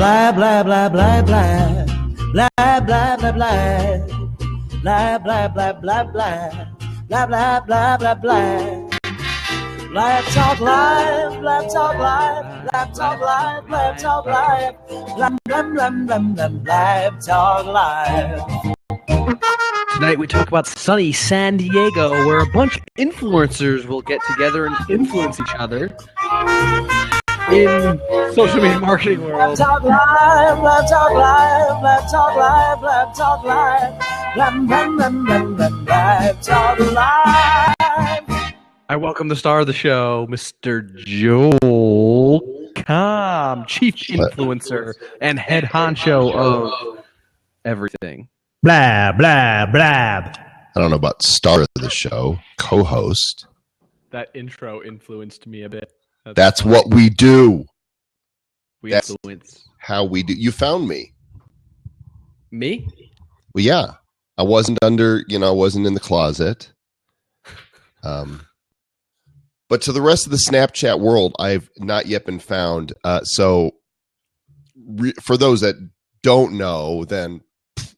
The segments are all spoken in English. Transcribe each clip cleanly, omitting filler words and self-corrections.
Blah, blah, blah, blah, blah. Blah, blah, blah, blah. Blah, blah, blah, blah, blah. Blah, blah, blah, blah, blah. BlabTalk Live, BlabTalk Live, BlabTalk Live, BlabTalk Live. Blam, blam, blam, blam, blam, BlabTalk Live. Tonight we talk about sunny San Diego, where a bunch of influencers will get together and influence each other in social media marketing world. BlabTalk Live, BlabTalk Live, BlabTalk Live, BlabTalk Live. Blam, blam, blam, blam, blam, BlabTalk Live. I welcome the star of the show, Mr. Joel Comm, chief influencer and head honcho of everything. Blah, blah, blah. I don't know about star of the show, co-host. That intro influenced me a bit. That's what we do. That's influence. How we do. You found me. Me? Well, yeah. I wasn't I wasn't in the closet. But to the rest of the Snapchat world, I've not yet been found. For those that don't know, then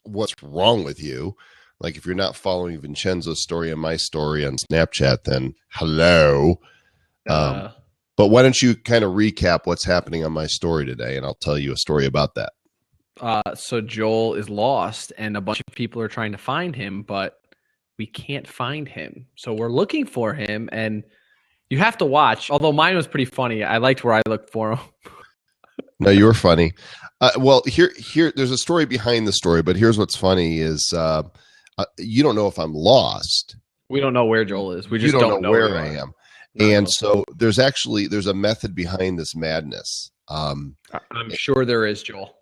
what's wrong with you? Like, if you're not following Vincenzo's story and my story on Snapchat, then hello. But why don't you kind of recap what's happening on my story today, and I'll tell you a story about that. So Joel is lost, and a bunch of people are trying to find him, but we can't find him. So we're looking for him, and you have to watch. Although mine was pretty funny. I liked where I looked for him. No, you were funny. Well, here, there's a story behind the story, but here's what's funny is you don't know if I'm lost. We don't know where Joel is. We just don't know where I am. No. And so there's a method behind this madness. I'm sure there is, Joel.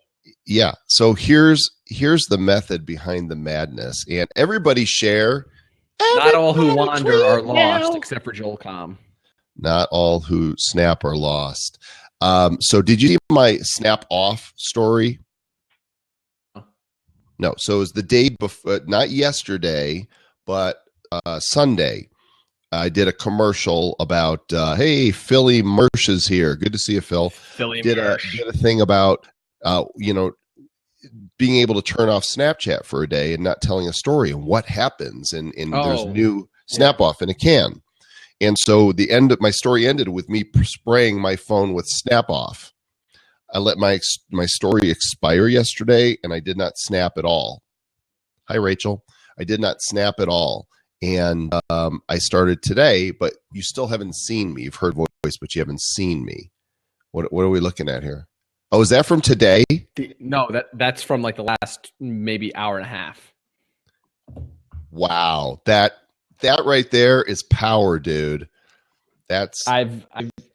Yeah. So here's the method behind the madness, and everybody share. Not all who wander are lost, except for Joel Comm. Not all who snap are lost. So did you see my snap off story? No. So it was the day before, not yesterday, but Sunday. I did a commercial about, hey, Philly Mersh is here. Good to see you, Phil. Philly did a thing about, being able to turn off Snapchat for a day and not telling a story and what happens. And there's new snap off in a can. And so the end of my story ended with me spraying my phone with snap off. I let my story expire yesterday, and I did not snap at all. Hi, Rachel. I did not snap at all. And I started today, but you still haven't seen me. You've heard voice, but you haven't seen me. What are we looking at here? Oh, is that from today? No, that's from like the last maybe hour and a half. Wow. That right there is power, dude. That's I've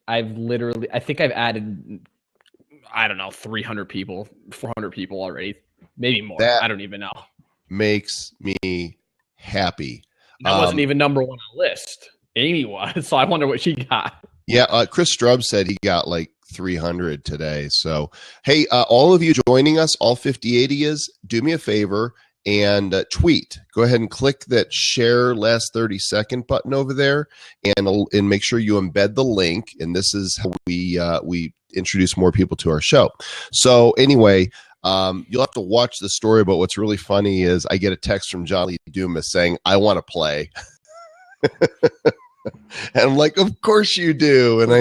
literally, I think I've added, I don't know, 300 people, 400 people already, maybe more. I don't even know. Makes me happy. That wasn't even number one on the list. Amy was, so I wonder what she got. Yeah, Chris Strubb said he got like 300 today. So, hey, all of you joining us, all 5080 is, do me a favor and tweet. Go ahead and click that share last 30-second button over there, and make sure you embed the link. And this is how we introduce more people to our show. So anyway, you'll have to watch the story, but what's really funny is I get a text from John Lee Dumas saying, I want to play. And I'm like, of course you do. And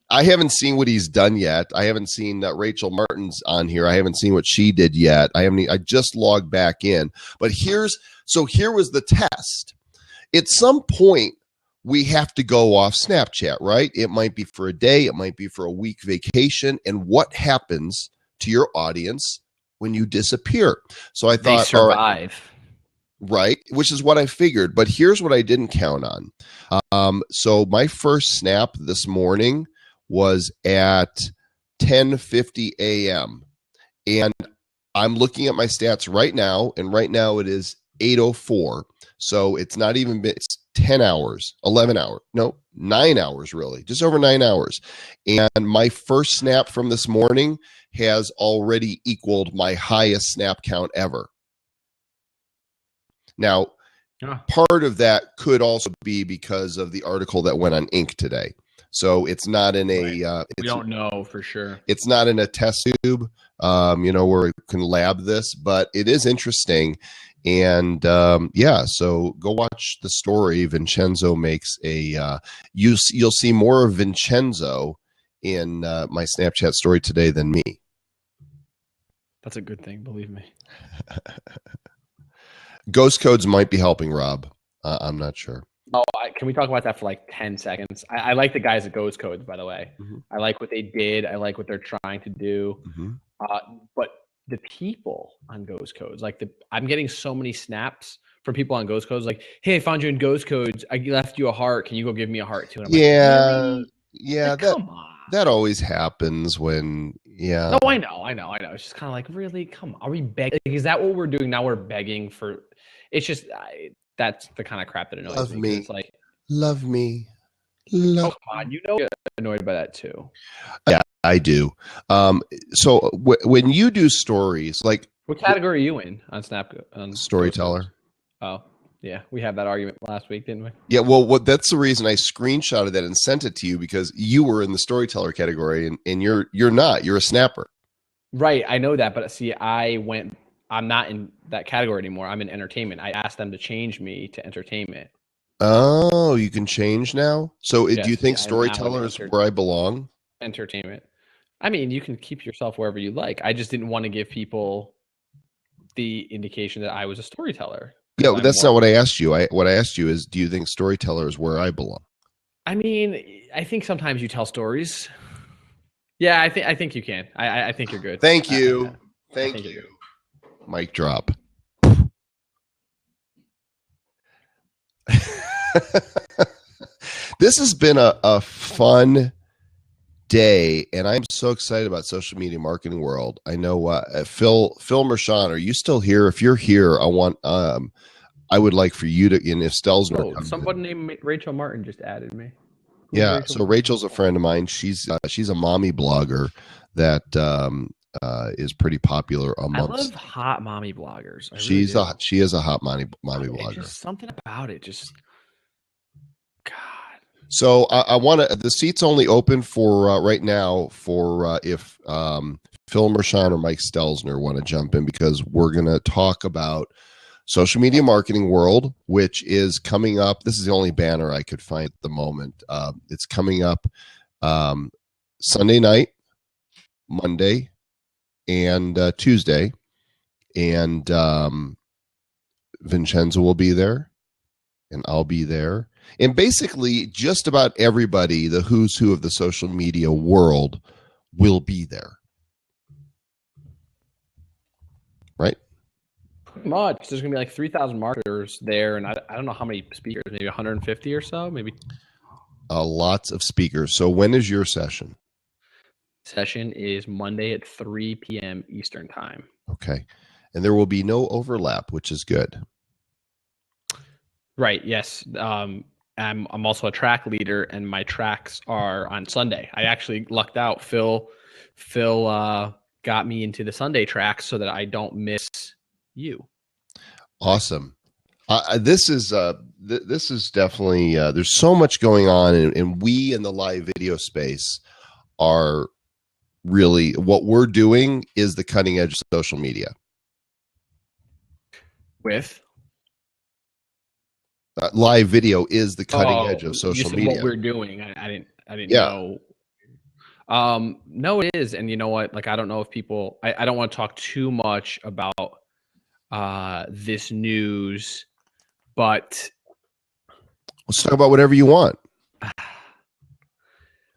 I haven't seen what he's done yet. I haven't seen Rachel Martin's on here. I haven't seen what she did yet. I just logged back in. But here was the test. At some point, we have to go off Snapchat, right? It might be for a day. It might be for a week vacation. And what happens to your audience when you disappear? So I thought, they survive. Right, which is what I figured. But here's what I didn't count on. So my first snap this morning was at 10:50 a.m. And I'm looking at my stats right now, and right now it is 8:04. So it's not even been, it's 10 hours, 11 hours, no, 9 hours really, just over 9 hours. And my first snap from this morning has already equaled my highest snap count ever. Now, part of that could also be because of the article that went on Inc. today. So it's not in a We don't know for sure. it's not in a test tube, where we can lab this, but it is interesting. And so go watch the story. Vincenzo makes a you'll see more of Vincenzo in my Snapchat story today than me. That's a good thing, believe me. Ghost codes might be helping Rob. I'm not sure. Oh, can we talk about that for like 10 seconds? I like the guys at Ghost Codes, by the way. Mm-hmm. I like what they did. I like what they're trying to do. Mm-hmm. But the people on Ghost Codes, I'm getting so many snaps from people on Ghost Codes, like, "Hey, I found you in Ghost Codes. I left you a heart. Can you go give me a heart too?" And I'm yeah, like, really? Yeah, like, come on. That always happens when, No, I know. It's just kind of like, really, come on. Are we begging? Like, is that what we're doing now? We're begging for. It's just that's the kind of crap that annoys me. It's like, love me. Oh, come on, you're annoyed by that too. Yeah, I do. So when you do stories, like, what category are you in on Snap? Storyteller. Oh, yeah, we had that argument last week, didn't we? Yeah, well, that's the reason I screenshotted that and sent it to you, because you were in the storyteller category, and you're not. You're a snapper. Right, I know that, but see, I'm not in that category anymore. I'm in entertainment. I asked them to change me to entertainment. Oh, you can change now? So Yes, do you think storyteller is where I belong? Entertainment. I mean, you can keep yourself wherever you like. I just didn't want to give people the indication that I was a storyteller. Yeah, but that's not what I asked you. What I asked you is, do you think storyteller is where I belong? I mean, I think sometimes you tell stories. Yeah, I think you can. I think you're good. Thank you. Thank you. Mic drop. This has been a fun day, and I'm so excited about social media marketing world. I know Phil Mershon, are you still here? If you're here, I would like for you to, and if Stelzner somebody named Rachel Martin just added me. Rachel's a friend of mine. She's a mommy blogger that is pretty popular amongst. I love hot mommy bloggers. She is a hot mommy blogger. Just something about it, just God. So I want to. The seat's only open for right now for if Phil Mershon or Mike Stelzner want to jump in, because we're going to talk about social media marketing world, which is coming up. This is the only banner I could find at the moment. It's coming up Sunday night, Monday, and Tuesday, and Vincenzo will be there, and I'll be there, and basically just about everybody, the who's who of the social media world, will be there. Right? Pretty much. There's gonna be like 3,000 marketers there, and I don't know how many speakers, maybe 150 or so, maybe. Lots of speakers. So when is your session? Session is Monday at 3 p.m. Eastern time. Okay. And there will be no overlap, which is good. Right. Yes. I'm also a track leader, and my tracks are on Sunday. I actually lucked out. Phil got me into the Sunday tracks so that I don't miss you. Awesome. This is definitely there's so much going on, and we in the live video space are really, what we're doing is the cutting edge of social media. With live video is the cutting edge of social media. What we're doing, I didn't know. No, it is, and you know what? Like, I don't know if people. I don't want to talk too much about this news, but let's talk about whatever you want.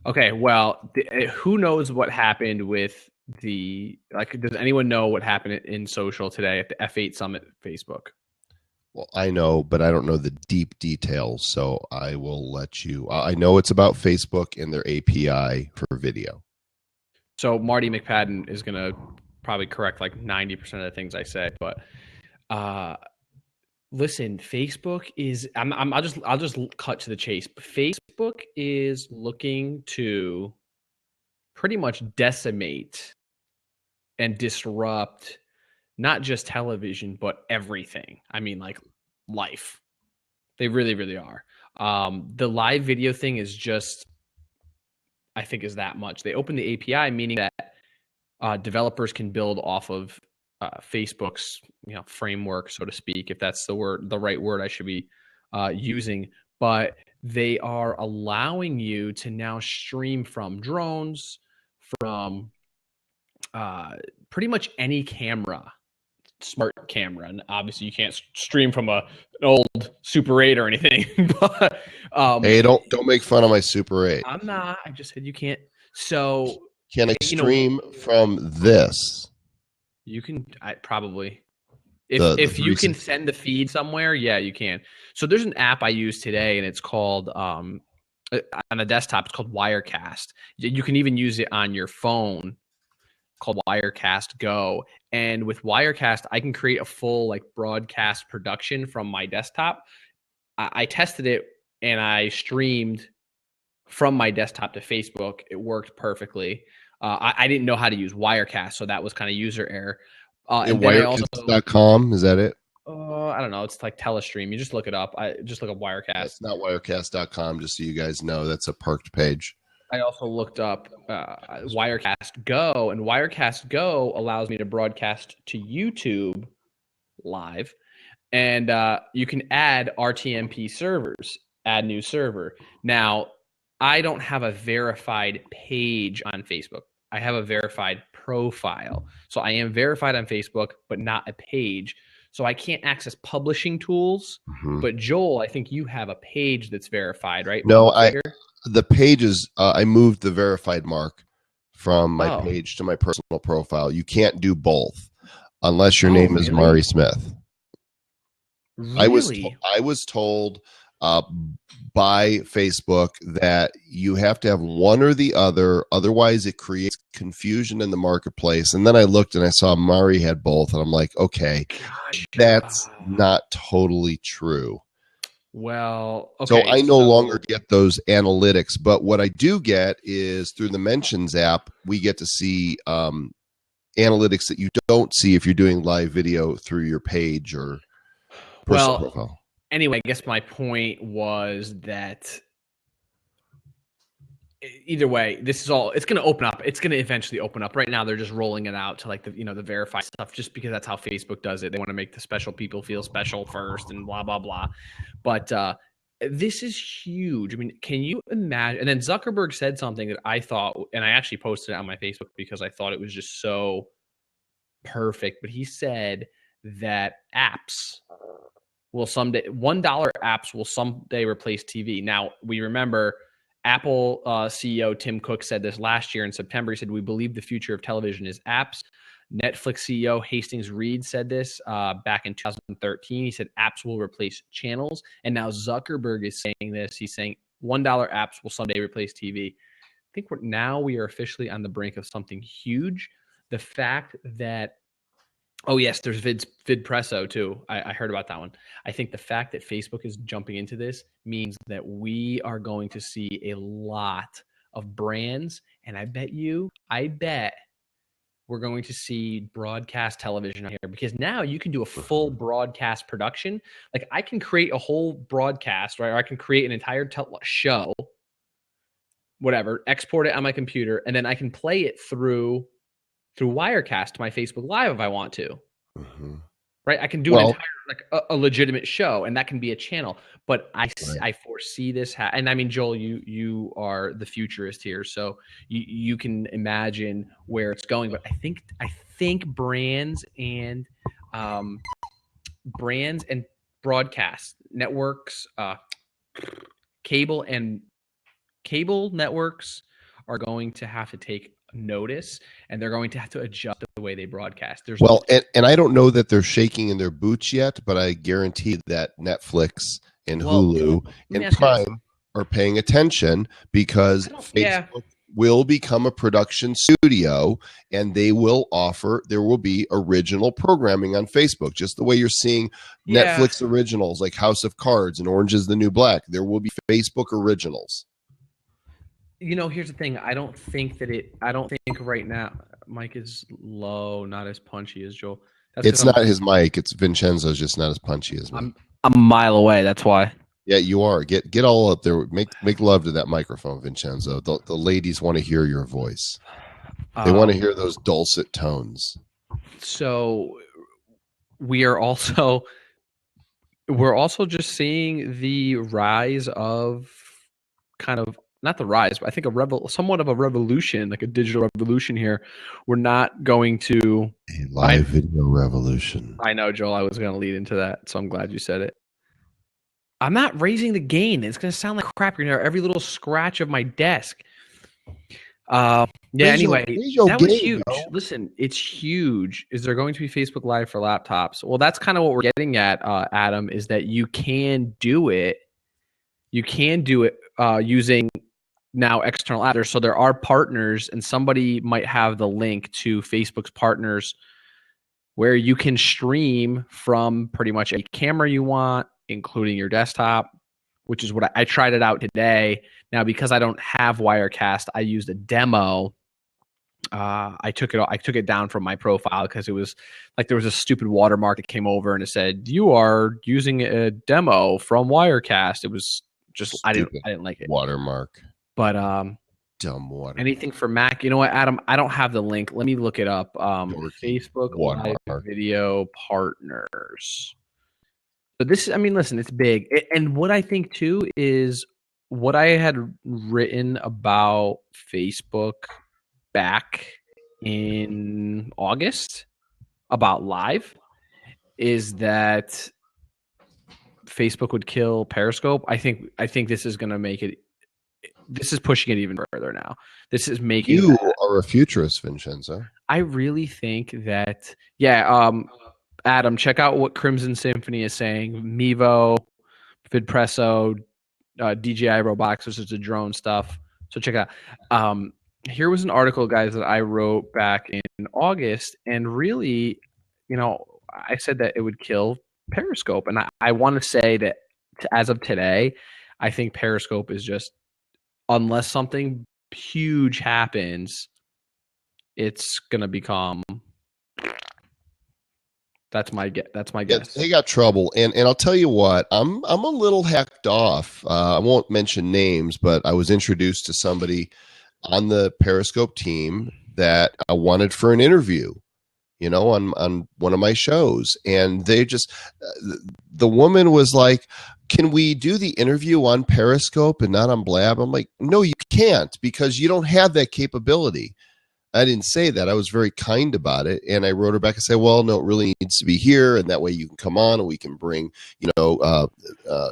Okay, well, who knows what happened with does anyone know what happened in social today at the F8 Summit Facebook? Well, I know, but I don't know the deep details, so I will let you. I know it's about Facebook and their API for video. So Marty McPadden is going to probably correct like 90% of the things I say, but listen, Facebook is. I'll just cut to the chase. Facebook is looking to pretty much decimate and disrupt not just television, but everything. I mean, like life. They really, really are. The live video thing is just I think is that much. They opened the API, meaning that developers can build off of Facebook's framework, so to speak, if that's the right word I should be using. But they are allowing you to now stream from drones, from pretty much any camera, smart camera. And obviously you can't stream from an old Super 8 or anything. But hey, don't make fun of my Super 8. I'm not. I just said you can't. So can I stream from this? You can probably. If you can send the feed somewhere, yeah, you can. So there's an app I use today, and it's called on a desktop. It's called Wirecast. You can even use it on your phone, called Wirecast Go. And with Wirecast, I can create a full broadcast production from my desktop. I tested it and I streamed from my desktop to Facebook. It worked perfectly. I didn't know how to use Wirecast, so that was kind of user error. Wirecast.com, is that it? I don't know. It's like Telestream. You just look it up. I just look up Wirecast. It's not Wirecast.com, just so you guys know. That's a perked page. I also looked up Wirecast Go, and Wirecast Go allows me to broadcast to YouTube live. And you can add RTMP servers, add new server. Now, I don't have a verified page on Facebook. I have a verified profile. So I am verified on Facebook, but not a page. So I can't access publishing tools. Mm-hmm. But Joel, I think you have a page that's verified, right? No, the pages, I moved the verified mark from my page to my personal profile. You can't do both unless your name is Mari Smith. Really? I was told by Facebook that you have to have one or the other, otherwise it creates confusion in the marketplace. And then I looked and I saw Mari had both, and I'm like, okay, that's not totally true. Well, okay. So I no longer get those analytics, but what I do get is through the Mentions app, we get to see analytics that you don't see if you're doing live video through your page or personal profile. Anyway, I guess my point was that either way, it's going to open up. It's going to eventually open up. Right now, they're just rolling it out to the verified stuff, just because that's how Facebook does it. They want to make the special people feel special first and blah, blah, blah. But this is huge. I mean, can you imagine? And then Zuckerberg said something that I thought, and I actually posted it on my Facebook because I thought it was just so perfect. But he said that apps will someday, $1 apps will someday replace TV. Now, we remember Apple CEO Tim Cook said this last year in September. He said, "We believe the future of television is apps." Netflix CEO Hastings Reed said this back in 2013. He said, "Apps will replace channels." And now Zuckerberg is saying this. He's saying $1 apps will someday replace TV. I think we are officially on the brink of something huge. The fact that yes, there's VidPresso too. I heard about that one. I think the fact that Facebook is jumping into this means that we are going to see a lot of brands, and I bet we're going to see broadcast television on here, because now you can do a full broadcast production. Like, I can create a whole broadcast, right? Or I can create an entire show, whatever, export it on my computer, and then I can play it through Wirecast to my Facebook Live if I want to. Mm-hmm. Right? I can do an entire, a legitimate show, and that can be a channel. But I foresee this. And I mean, Joel, you are the futurist here, so you can imagine where it's going. But I think brands and broadcast networks, cable networks are going to have to take notice, and they're going to have to adjust the way they broadcast. And I don't know that they're shaking in their boots yet, but I guarantee that Netflix and Hulu and Prime are paying attention, because Facebook will become a production studio, and there will be original programming on Facebook, just the way you're seeing Netflix originals like House of Cards and Orange is the New Black. There will be Facebook originals. Here's the thing. I don't think right now Mike is low, not as punchy as Joel. It's not his mic. It's Vincenzo's just not as punchy as me. I'm a mile away. That's why. Yeah, you are. Get all up there. Make love to that microphone, Vincenzo. The ladies want to hear your voice. They want to hear those dulcet tones. So we're also just seeing the rise of kind of not the rise, but I think somewhat of a revolution, like a digital revolution here. We're not going to a live video revolution. I know, Joel, I was going to lead into that, so I'm glad you said it. I'm not raising the gain. It's going to sound like crap. You're going to hear every little scratch of my desk. Anyway, that was huge. Bro. Listen, it's huge. Is there going to be Facebook Live for laptops? Well, that's kind of what we're getting at, Adam, is that you can do it. You can do it using now external apps. So there are partners, and somebody might have the link to Facebook's partners where you can stream from pretty much a camera you want, including your desktop, which is what I tried it out today. Now, because I don't have Wirecast, I used a demo. I took it down from my profile because it was like there was a stupid watermark that came over and it said, "You are using a demo from Wirecast." It was just stupid. I didn't like it. Watermark. But dumb water. Anything for Mac? You know what, Adam? I don't have the link. Let me look it up. Facebook Live Video Partners. So this, listen, it's big. And what I think too is what I had written about Facebook back in August about Live is that Facebook would kill Periscope. I think this is going to make it. This is pushing it even further now. This is making you are a futurist, Vincenzo. I really think that, Adam, check out what Crimson Symphony is saying. Mevo, Vidpresso, DJI Robotics, which is the drone stuff. So check it out. Here was an article, guys, that I wrote back in August, and really, I said that it would kill Periscope, and I want to say that as of today, I think Periscope is just, unless something huge happens, it's gonna become. That's my guess. Yeah, they got trouble, and I'll tell you what, I'm a little hecked off. I won't mention names, but I was introduced to somebody on the Periscope team that I wanted for an interview, on one of my shows, and they just the woman was like, "Can we do the interview on Periscope and not on Blab?" I'm like, "No, you can't, because you don't have that capability." I didn't say that. I was very kind about it. And I wrote her back and said, "Well, no, it really needs to be here. And that way you can come on and we can bring,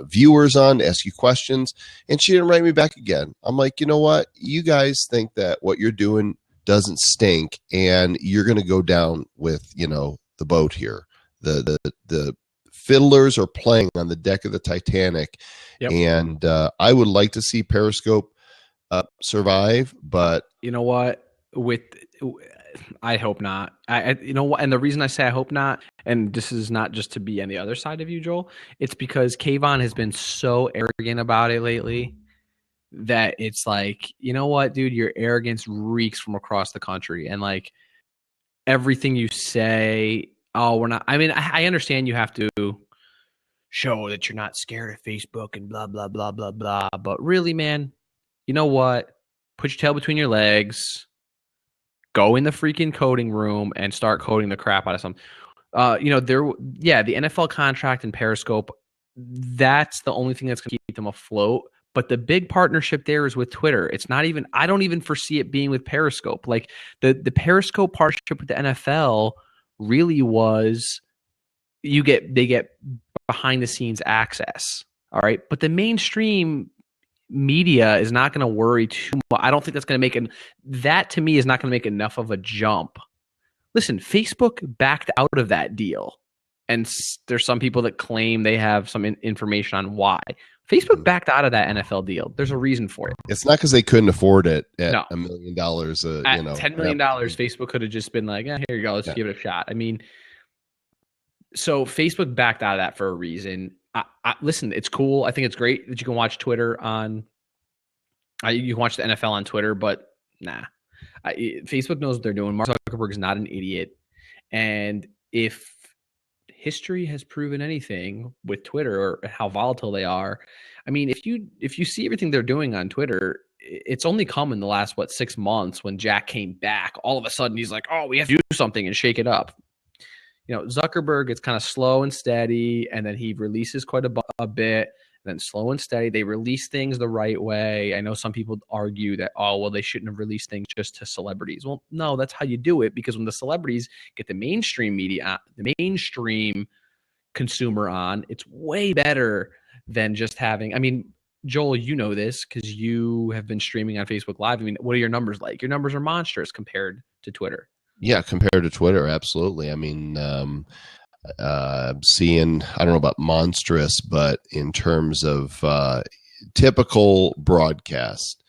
viewers on to ask you questions." And she didn't write me back again. I'm like, you know what? You guys think that what you're doing doesn't stink, and you're going to go down with, the boat here. The fiddlers are playing on the deck of the Titanic. Yep. And I would like to see Periscope survive, but you know what? I hope not. And the reason I say I hope not, and this is not just to be on the other side of you, Joel, it's because Kayvon has been so arrogant about it lately that it's like, you know what, dude, your arrogance reeks from across the country, and like everything you say, we're not. I understand you have to show that you're not scared of Facebook and blah blah blah blah blah, but really, man, you know what? Put your tail between your legs. Go in the freaking coding room and start coding the crap out of something. The NFL contract and Periscope, that's the only thing that's going to keep them afloat. But the big partnership there is with Twitter. It's not even, I don't even foresee it being with Periscope. Like the Periscope partnership with the NFL really was, they get behind the scenes access. All right. But the mainstream media is not going to worry too much. I don't think that's going to make that to me is not going to make enough of a jump. Listen, Facebook backed out of that deal, and there's some people that claim they have some information on why. Facebook backed out of that NFL deal. There's a reason for it. It's not because they couldn't afford it at $1 million. At $10 million, Facebook could have just been like, "Here you go, let's give it a shot." So Facebook backed out of that for a reason. Listen, it's cool. I think it's great that you can watch Twitter on. You can watch the NFL on Twitter, but nah. Facebook knows what they're doing. Mark Zuckerberg is not an idiot, and if history has proven anything with Twitter or how volatile they are, I mean, if you see everything they're doing on Twitter, it's only come in the last 6 months when Jack came back. All of a sudden, he's like, "Oh, we have to do something and shake it up." Zuckerberg, it's kind of slow and steady, and then he releases quite a bit, and then slow and steady. They release things the right way. I know some people argue that, oh, well, they shouldn't have released things just to celebrities. Well, no, that's how you do it, because when the celebrities get the mainstream media, the mainstream consumer on, it's way better than just having, I mean, Joel, you know this because you have been streaming on Facebook Live. I mean, what are your numbers like? Your numbers are monstrous compared to Twitter. Yeah, compared to Twitter, absolutely. I mean, seeing, I don't know about monstrous, but in terms of typical broadcast,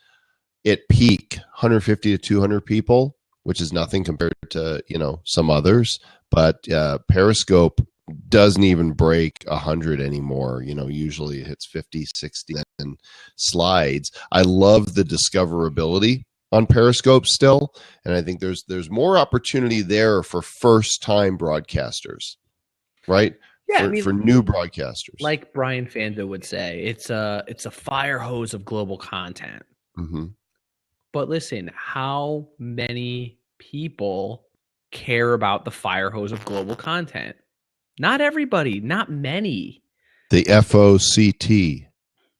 at peak, 150 to 200 people, which is nothing compared to, some others. But Periscope doesn't even break 100 anymore. Usually it hits 50, 60 and slides. I love the discoverability on Periscope still, and I think there's more opportunity there for first time broadcasters, right? Yeah, for new broadcasters, like Brian Fanda would say, it's a fire hose of global content. Mm-hmm. But listen, how many people care about the fire hose of global content? Not everybody, not many. The FOCT,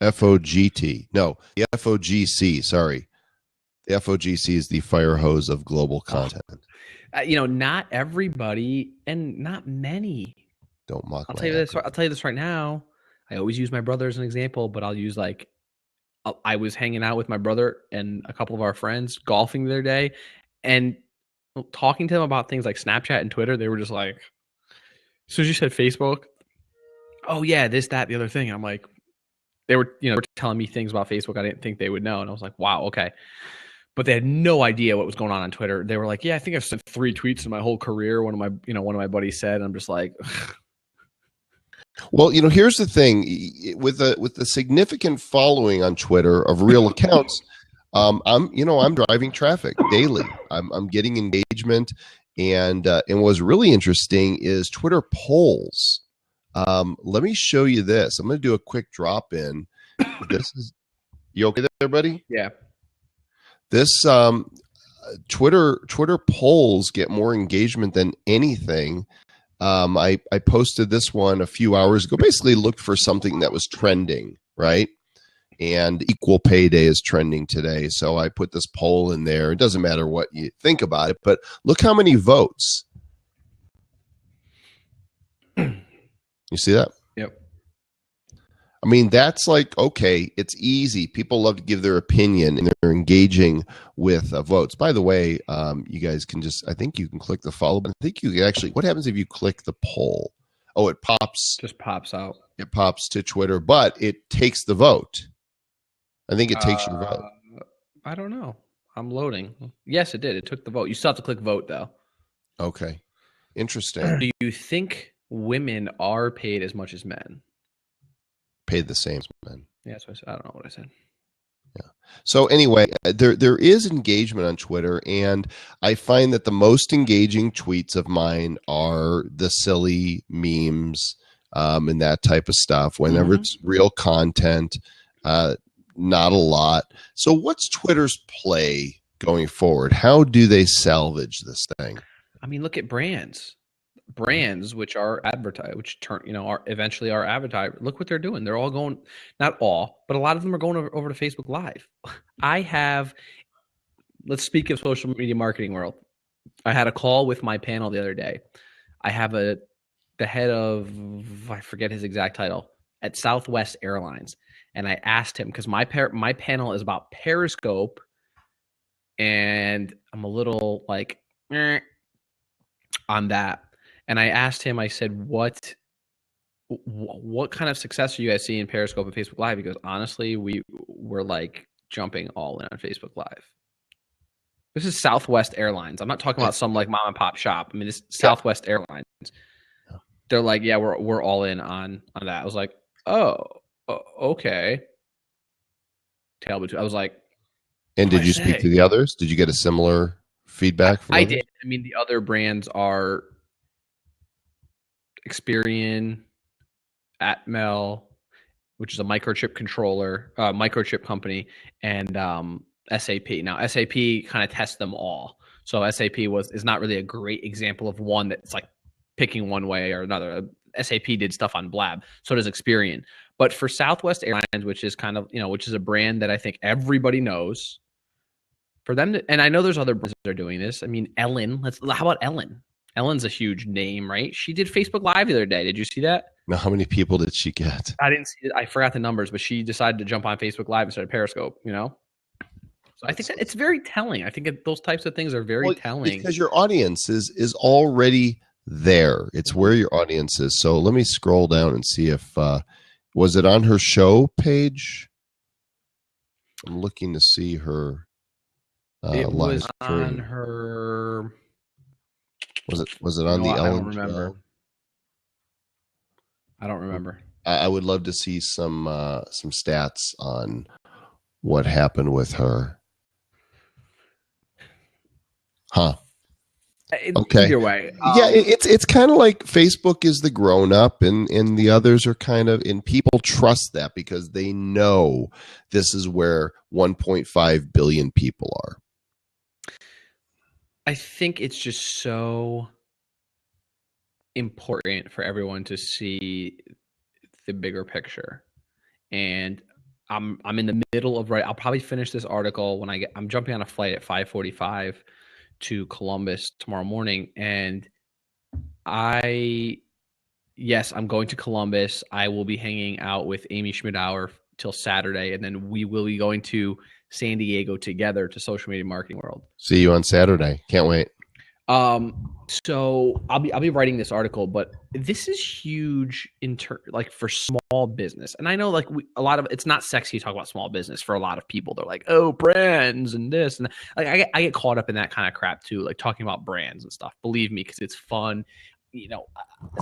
FOGT, no, the FOGC. Sorry, the FOGC is the fire hose of global content. Not everybody, and not many. Don't mock. I'll tell you this right now. I always use my brother as an example, but I'll use I was hanging out with my brother and a couple of our friends golfing the other day, and talking to them about things like Snapchat and Twitter. They were just like, as soon as you said Facebook, oh yeah, this, that, the other thing. I'm like, they were telling me things about Facebook I didn't think they would know, and I was like, wow, okay. But they had no idea what was going on Twitter. They were like, yeah, I think I've sent 3 tweets in my whole career. One of my buddies said, and I'm just like, well, here's the thing with the significant following on Twitter of real accounts. I'm driving traffic daily. I'm getting engagement, and what's really interesting is Twitter polls. Let me show you this. I'm going to do a quick drop in. This is, you okay there, buddy? Yeah. This Twitter polls get more engagement than anything. I posted this one a few hours ago. Basically, looked for something that was trending, right? And equal pay day is trending today, so I put this poll in there. It doesn't matter what you think about it, but look how many votes. You see that? Yep. I mean, that's like, okay, it's easy. People love to give their opinion, and they're engaging with votes. By the way, you guys can I think you can click the follow button. I think you can actually, what happens if you click the poll? Oh, it pops. Just pops out. It pops to Twitter, but it takes the vote. I think it takes your vote. I don't know. I'm loading. Yes, it did. It took the vote. You still have to click vote, though. Okay. Interesting. Do you think women are paid as much as men? Paid the same as men. Yeah, that's what I said. I don't know what I said. Yeah. So anyway, there is engagement on Twitter, and I find that the most engaging tweets of mine are the silly memes and that type of stuff. Whenever it's real content, not a lot. So what's Twitter's play going forward? How do they salvage this thing? I mean, look at brands which are advertised, which are eventually are advertised. Look what they're doing. They're all going, not all, but a lot of them are going over to Facebook Live. Let's speak of social media marketing world. I had a call with my panel the other day. I have the head of, I forget his exact title, at Southwest Airlines. And I asked him, because my panel is about Periscope, and I'm a little like on that. And I asked him, I said, what kind of success are you guys seeing in Periscope and Facebook Live? He goes, honestly, we're like jumping all in on Facebook Live. This is Southwest Airlines. I'm not talking about some like mom and pop shop. I mean, it's Southwest Airlines. They're like, yeah, we're all in on that. I was like, oh, okay. I was like, and did you speak to the others? Did you get a similar feedback from I others? did. I mean, the other brands are Experian, Atmel, which is a microchip company, and SAP. Now SAP kind of tests them all. So SAP is not really a great example of one that's like picking one way or another. SAP did stuff on Blab. So does Experian. But for Southwest Airlines, which is kind of, which is a brand that I think everybody knows, for them to, and I know there's other brands that are doing this. I mean, Ellen. How about Ellen? Ellen's a huge name, right? She did Facebook Live the other day. Did you see that? Now, how many people did she get? I didn't see it. I forgot the numbers, but she decided to jump on Facebook Live instead of Periscope, So I think that it's very telling. I think those types of things are very telling. Because your audience is already there. It's where your audience is. So let me scroll down and see if was it on her show page? I'm looking to see her it live was stream. On her. Was it on the Ellen show? I don't remember. I would love to see some stats on what happened with her. Huh. Okay. Either way, yeah, it's kind of like Facebook is the grown up, and the others are kind of, and people trust that because they know this is where 1.5 billion people are. I think it's just so important for everyone to see the bigger picture, and I'm in the middle of I'll probably finish this article when I'm jumping on a flight at 5:45 to Columbus tomorrow morning, and I'm going to Columbus. I will be hanging out with Amy Schmidauer till Saturday, and then we will be going to San Diego together to Social Media Marketing World. See you on Saturday. Can't wait. So I'll be writing this article, but this is huge like for small business. And I know like a lot of it's not sexy to talk about small business for a lot of people. They're like, oh, brands and this and that. Like I get caught up in that kind of crap too, like talking about brands and stuff. Believe me, because it's fun.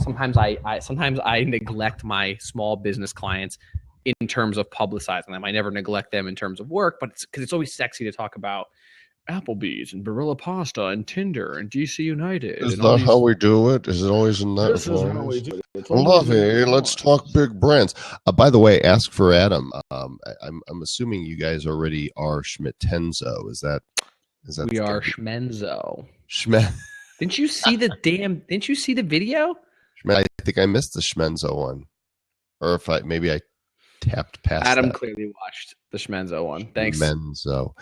Sometimes I neglect my small business clients in terms of publicizing them. I never neglect them in terms of work, but because it's always sexy to talk about Applebee's and Barilla Pasta and Tinder and DC United. Is that how we do it? Is it always in that? This is how we do it. Lovey, let's talk big brands. By the way, ask for Adam. I'm assuming you guys already are Schmittenzo. Is that? We are Schmenzo. Didn't you see the video? I think I missed the Schmenzo one, or if I tapped past. Adam that. Clearly watched the Schmenzo one. Thanks. Schmenzo.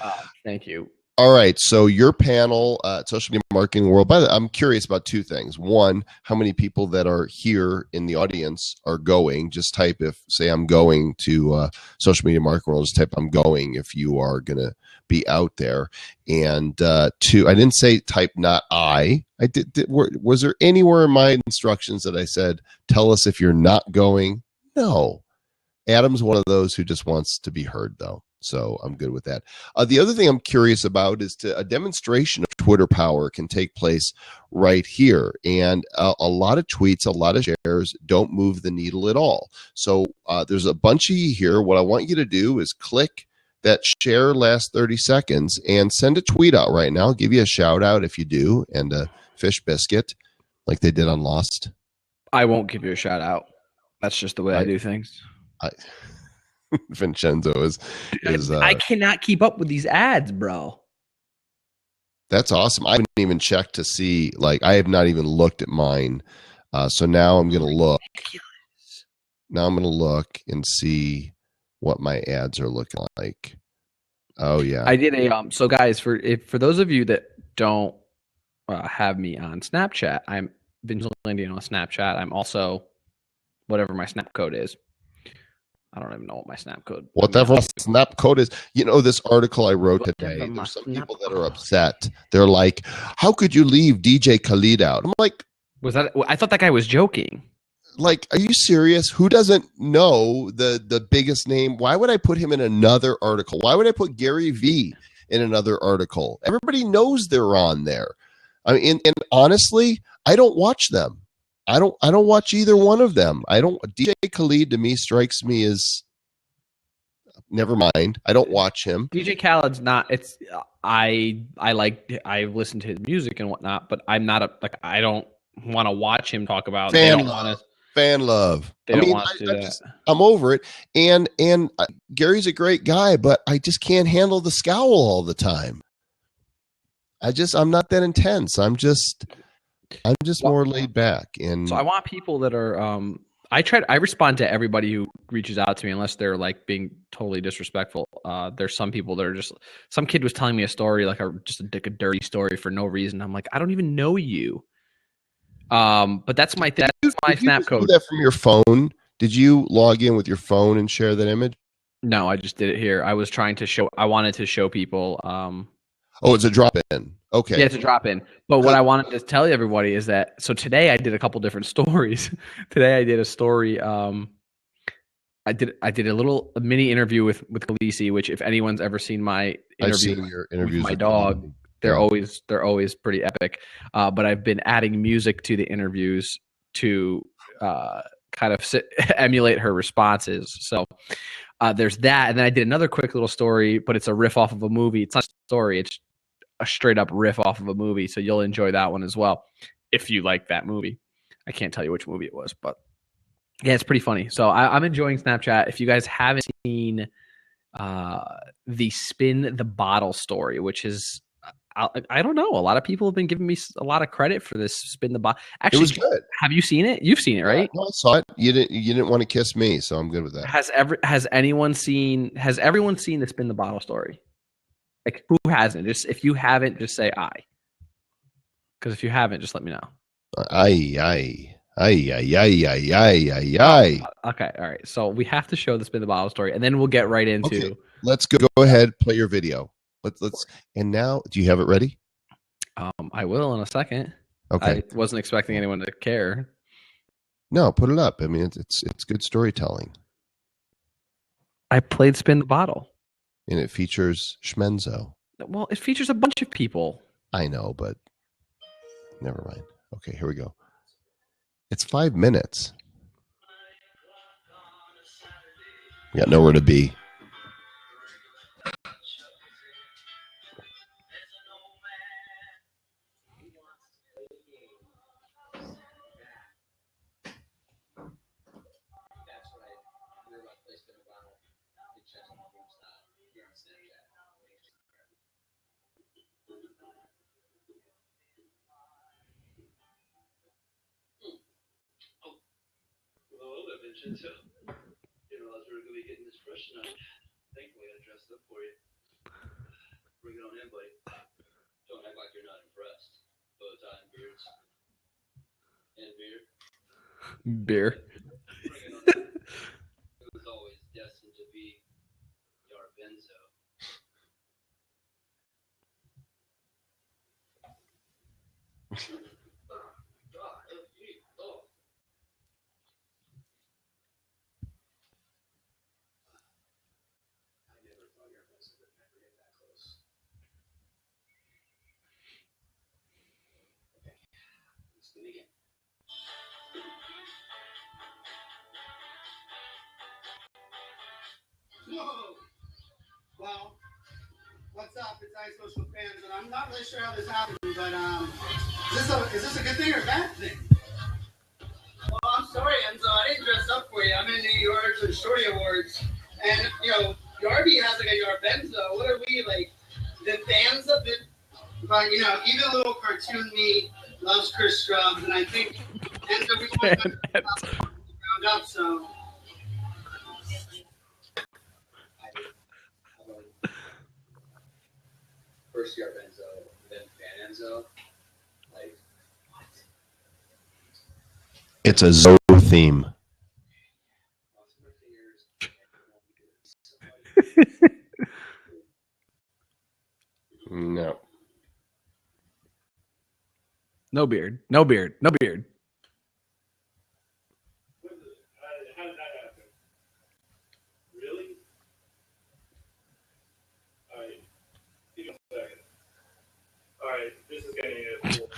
Thank you. All right, so your panel, Social Media Marketing World. I'm curious about two things. One, how many people that are here in the audience are going? Just type say I'm going to Social Media Marketing World. Just type I'm going if you are going to be out there. And two, I didn't say type not I. I did. Was there anywhere in my instructions that I said tell us if you're not going? No. Adam's one of those who just wants to be heard, though. So I'm good with that. The other thing I'm curious about is a demonstration of Twitter power can take place right here. And a lot of tweets, a lot of shares don't move the needle at all. So there's a bunch of you here. What I want you to do is click that share last 30 seconds and send a tweet out right now. I'll give you a shout out if you do, and a fish biscuit like they did on Lost. I won't give you a shout out. That's just the way I do things. Vincenzo is I cannot keep up with these ads, bro. That's awesome. I haven't even checked to see, I have not even looked at mine. So now I'm going to look. Now I'm going to look and see what my ads are looking like. Oh yeah. I did so guys, for those of you that don't have me on Snapchat, I'm Vigilante on Snapchat. I'm also whatever my snap code is. I don't even know what my snap code. Whatever snap code is. This article I wrote today, there's some people that are upset. They're like, how could you leave DJ Khalid out? I'm like, I thought that guy was joking. Like, are you serious? Who doesn't know the biggest name? Why would I put him in another article? Why would I put Gary Vee in another article? Everybody knows they're on there. I mean, and honestly, I don't watch them. I don't watch either one of them. DJ Khalid to me strikes me as, never mind. I don't watch him. DJ Khaled's not, I listen to his music and whatnot, but I'm not I don't want to watch him talk about. Fan They don't love. want to. Fan love. They don't want to do that. I'm over it. And Gary's a great guy, but I just can't handle the scowl all the time. I'm not that intense. I'm just more laid back. And so I want people that are. I respond to everybody who reaches out to me, unless they're like being totally disrespectful. There's some people that are just. Some kid was telling me a story, like a dirty story for no reason. I'm like, I don't even know you. But that's my thing. That's my snap code. Do that from your phone. Did you log in with your phone and share that image? No, I just did it here. I was trying to show. I wanted to show people. Oh, it's a drop in. Okay. Yeah, it's a drop in. But what I wanted to tell everybody is that today I did a couple different stories. Today I did a story. I did a mini interview with Khaleesi, which if anyone's ever seen my interview seen your interviews with my dog, they're always pretty epic. But I've been adding music to the interviews to kind of emulate her responses. So there's that, and then I did another quick little story, but it's a riff off of a movie. It's not a story; it's a straight up riff off of a movie. So you'll enjoy that one as well if you like that movie. I can't tell you which movie it was, but yeah, it's pretty funny. So I'm enjoying Snapchat. If you guys haven't seen the Spin the Bottle story, which is I don't know. A lot of people have been giving me a lot of credit for this Spin the Bottle. Actually, it was good. Have you seen it? You've seen it, right? No, I saw it. You didn't want to kiss me, so I'm good with that. Has everyone seen the Spin the Bottle story? Like, who hasn't? Just if you haven't, just say I. Because if you haven't, just let me know. Aye. Okay, all right. So we have to show the Spin the Bottle story, and then we'll get right into. Okay. Let's go ahead. Play your video. Let's. And now, do you have it ready? I will in a second. Okay. I wasn't expecting anyone to care. No, put it up. I mean, it's good storytelling. I played Spin the Bottle. And it features Schmenzo. Well, it features a bunch of people. I know, but never mind. Okay, here we go. It's 5 minutes. We got nowhere to be. So, you know, I was really going to be getting this fresh tonight. Thankfully, I dressed up for you. Bring it on in, buddy. Don't act like you're not impressed. Bow tie and beards. And beer. Beer. Bring it on in. It was always destined to be your benzo. Whoa! Well, what's up? It's Ice Social Fans, and I'm not really sure how this happened, but is this a good thing or a bad thing? Well, I'm sorry, Enzo. I didn't dress up for you. I'm in New York for the Shorty Awards, and Yarby has like a Yarbenzo. What are we like? The fans of it, but even a little cartoon me loves Chris Scrubs, and I think Enzo we want to round up so. First year Benzo, then Fan Enzo. Like, what? It's a Zo theme. No. No beard. No beard. No beard. How did that happen? Really? All right. Give me a second. All right. This is getting cool.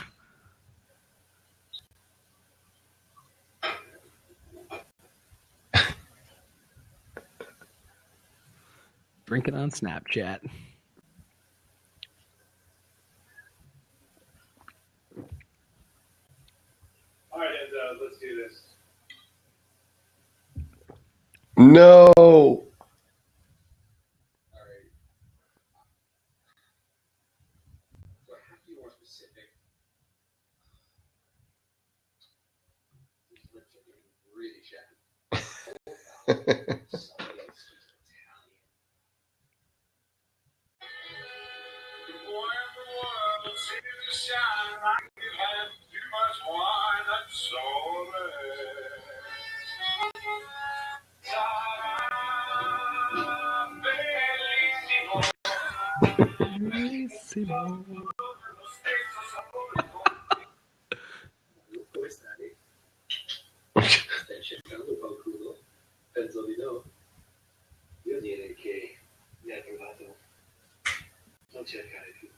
Drinking on Snapchat. No. Stai cercando qualcuno? Penso di no. Io direi che mi hai trovato. Non cercare più.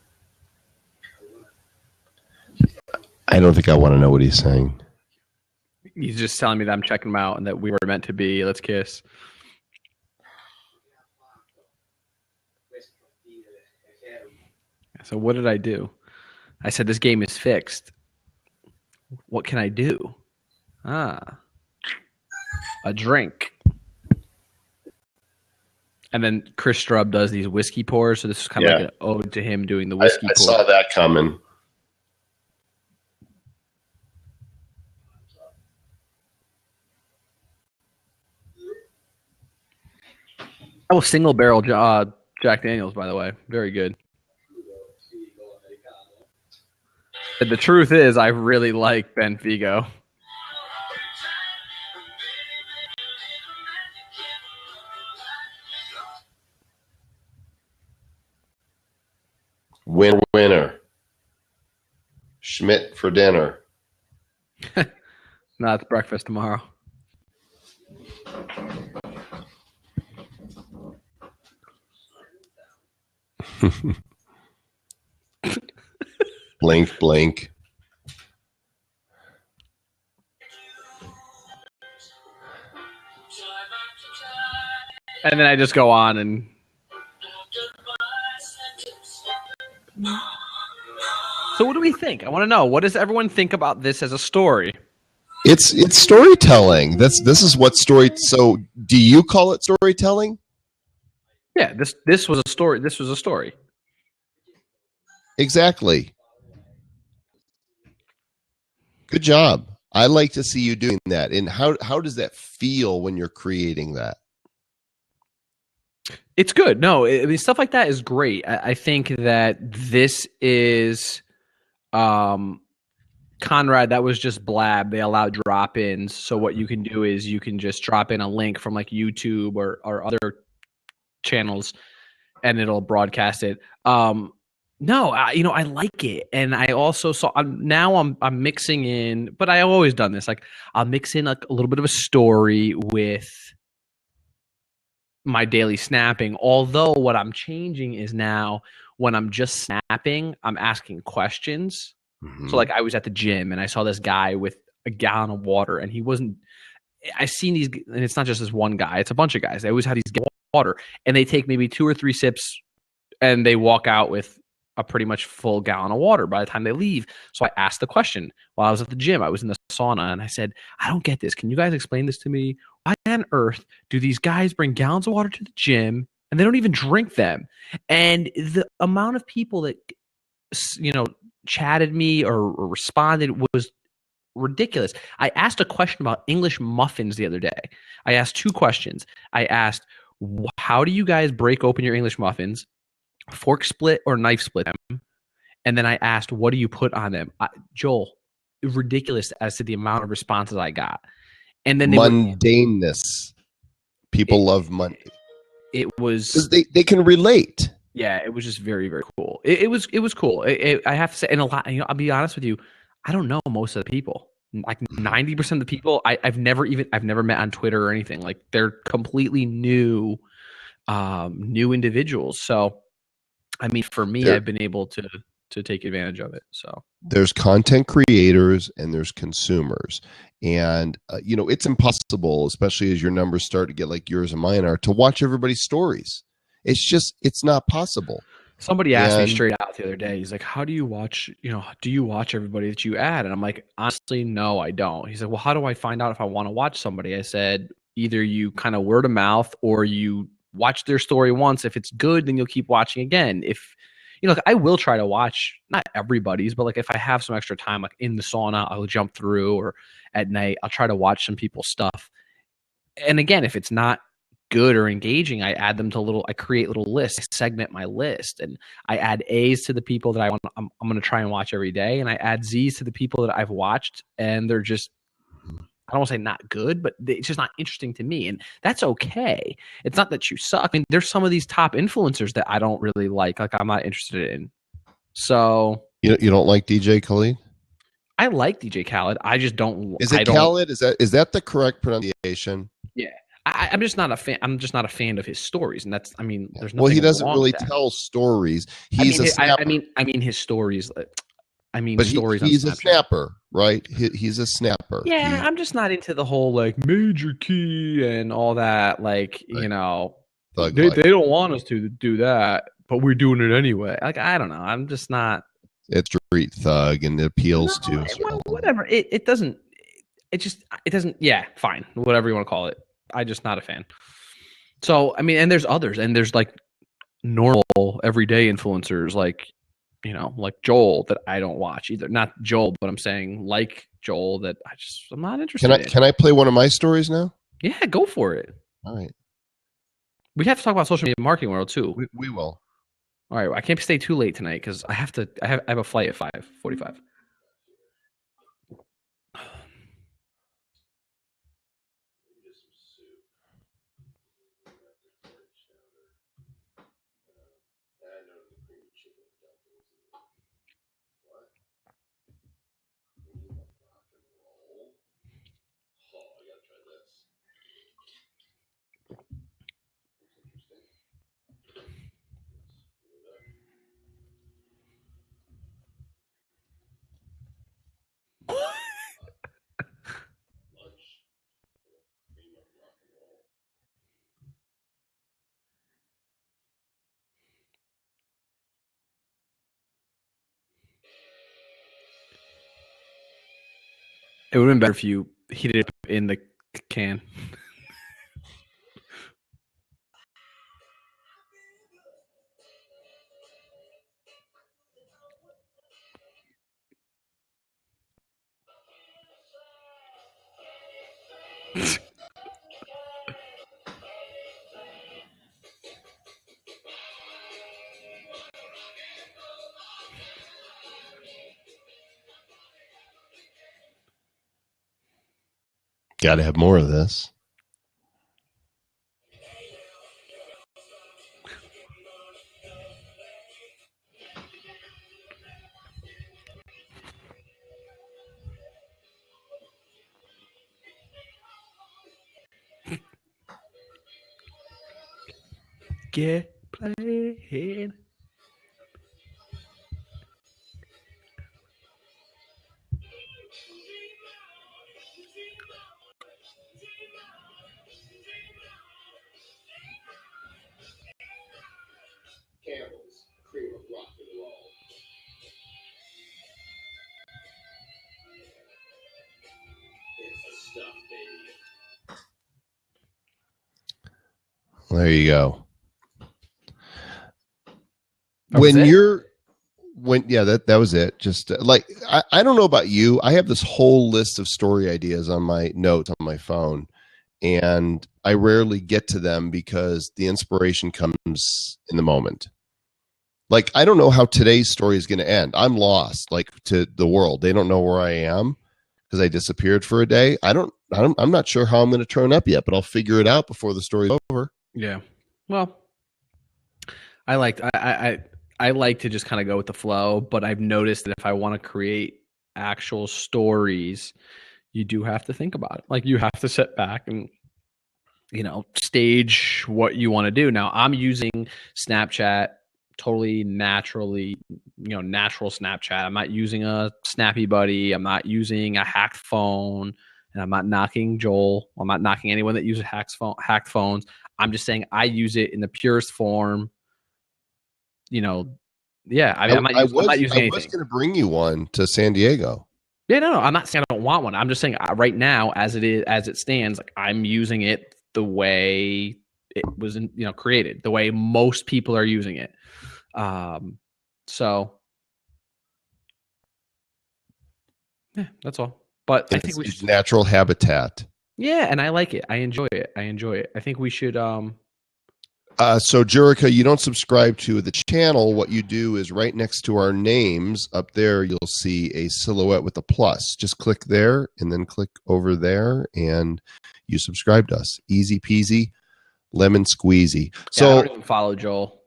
I don't think I want to know what he's saying. He's just telling me that I'm checking him out and that we were meant to be. Let's kiss. So what did I do? I said, this game is fixed. What can I do? A drink. And then Chris Strub does these whiskey pours. So this is kind of like an ode to him doing the whiskey I pour. saw that coming. Oh, single barrel Jack Daniels, by the way. Very good. And the truth is, I really like Ben Figo. Winner. Schmidt for dinner. Not breakfast tomorrow. Blink, blink. And then I just go on and... So what do we think? I want to know. What does everyone think about this as a story? It's storytelling. This is what story. So do you call it storytelling? Yeah, this was a story. This was a story. Exactly. Good job. I like to see you doing that. And how does that feel when you're creating that? It's good. No, I mean, stuff like that is great. I think that this is, Conrad, that was just Blab. They allow drop-ins. So what you can do is you can just drop in a link from like YouTube or other channels, and it'll broadcast it. No, I like it, and I also saw. I'm mixing in, but I always done this. Like I'll mix in like a little bit of a story with my daily snapping. Although what I'm changing is now when I'm just snapping, I'm asking questions. Mm-hmm. So like I was at the gym and I saw this guy with a gallon of water, and he wasn't. I seen these, and it's not just this one guy; it's a bunch of guys. They always have these water, and they take maybe 2 or 3 sips, and they walk out with a pretty much full gallon of water by the time they leave. So I asked the question while I was at the gym. I was in the sauna, and I said, I don't get this. Can you guys explain this to me? Why on earth do these guys bring gallons of water to the gym and they don't even drink them? And the amount of people that, chatted me or responded was ridiculous. I asked a question about English muffins the other day. I asked 2 questions. I asked, how do you guys break open your English muffins? Fork split or knife split them? And then I asked, what do you put on them? Joel, ridiculous as to the amount of responses I got. And then mundaneness. People love money. It was because they can relate. Yeah, it was just very, very cool. It was cool. I have to say, and a lot. I'll be honest with you, I don't know most of the people. Like 90% of the people I've never met on Twitter or anything. Like they're completely new individuals. So, I mean, for me, I've been able to take advantage of it. So there's content creators and there's consumers, and it's impossible, especially as your numbers start to get like yours and mine are, to watch everybody's stories. It's not possible. Somebody asked me straight out the other day. He's like, how do you watch, do you watch everybody that you add? And I'm like, honestly, no, I don't. He's like, well, how do I find out if I want to watch somebody? I said, either you kind of word of mouth or you watch their story once. If it's good, then you'll keep watching again. If I will try to watch not everybody's, but like if I have some extra time, like in the sauna, I'll jump through, or at night, I'll try to watch some people's stuff. And again, if it's not good or engaging, I add them to I create little lists, I segment my list, and I add A's to the people that I'm going to try and watch every day. And I add Z's to the people that I've watched, and they're just, I don't want to say not good, but it's just not interesting to me. And that's okay. It's not that you suck. I mean, there's some of these top influencers that I don't really like I'm not interested in. So you don't like DJ Khaled? I like DJ Khaled. I just don't. Is it Khaled? Is that the correct pronunciation? Yeah. I'm just not a fan. I'm just not a fan of his stories, and that's. I mean, there's nothing. Well, he doesn't wrong really with that. tell stories. He's a snapper. I mean his stories. But stories. He's a snapper, right? He's a snapper. Yeah, I'm just not into the whole like major key and all that. Like right. They don't want us to do that, but we're doing it anyway. Like I don't know. I'm just not. It's street thug, and it appeals to whatever. It doesn't. It doesn't. Yeah, fine. Whatever you want to call it. I'm just not a fan. So I mean, and there's others, and there's like normal everyday influencers like Joel that I don't watch either. Not Joel, but I'm saying like Joel that I'm not interested in. Can I play one of my stories now? Yeah, go for it. All right. We have to talk about social media marketing world too. We will. All right. I can't stay too late tonight because I have a flight at 5:45. It would have been better if you heated it in the can. Got to have more of this. Get played. Campbell's cream of rock and roll. It's the stuff, baby. There you go. That was it. Just I don't know about you. I have this whole list of story ideas on my notes on my phone, and I rarely get to them because the inspiration comes in the moment. Like, I don't know how today's story is going to end. I'm lost, like, to the world. They don't know where I am because I disappeared for a day. I'm not sure how I'm going to turn up yet, but I'll figure it out before the story's over. Yeah. Well, I like to just kind of go with the flow, but I've noticed that if I want to create actual stories, you do have to think about it. Like, you have to sit back and, stage what you want to do. Now, I'm using Snapchat totally naturally, natural Snapchat. I'm not using a Snappy Buddy. I'm not using a hacked phone, and I'm not knocking Joel. I'm not knocking anyone that uses hacked phones. I'm just saying I use it in the purest form. I'm not using anything. I was going to bring you one to San Diego. Yeah, no, I'm not saying I don't want one. I'm just saying right now, as it stands, like I'm using it the way it was, created, the way most people are using it. So yeah, that's all. But I think we It's should. natural habitat. Yeah, and I like it. I enjoy it. I think we should. So, Jerica, you don't subscribe to the channel. What you do is right next to our names up there, you'll see a silhouette with a plus. Just click there and then click over there, and you subscribe to us. Easy peasy, lemon squeezy. I So, don't even follow Joel.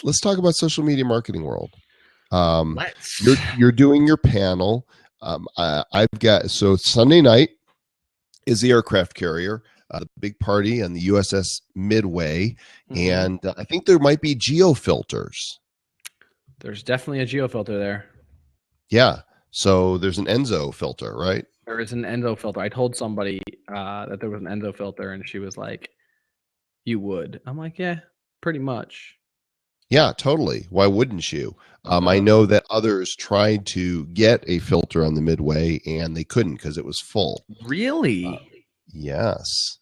let's talk about social media marketing world. Let's. You're doing your panel. I've got Sunday night is the aircraft carrier. The big party on the USS Midway, and I think there might be geofilters. There's definitely a geofilter there. Yeah, so there's an Enzo filter, right? There is an Enzo filter. I told somebody that there was an Enzo filter, and she was like, "You would?" I'm like, "Yeah, pretty much." Yeah, totally. Why wouldn't you? I know that others tried to get a filter on the Midway, and they couldn't because it was full. Really? Yes.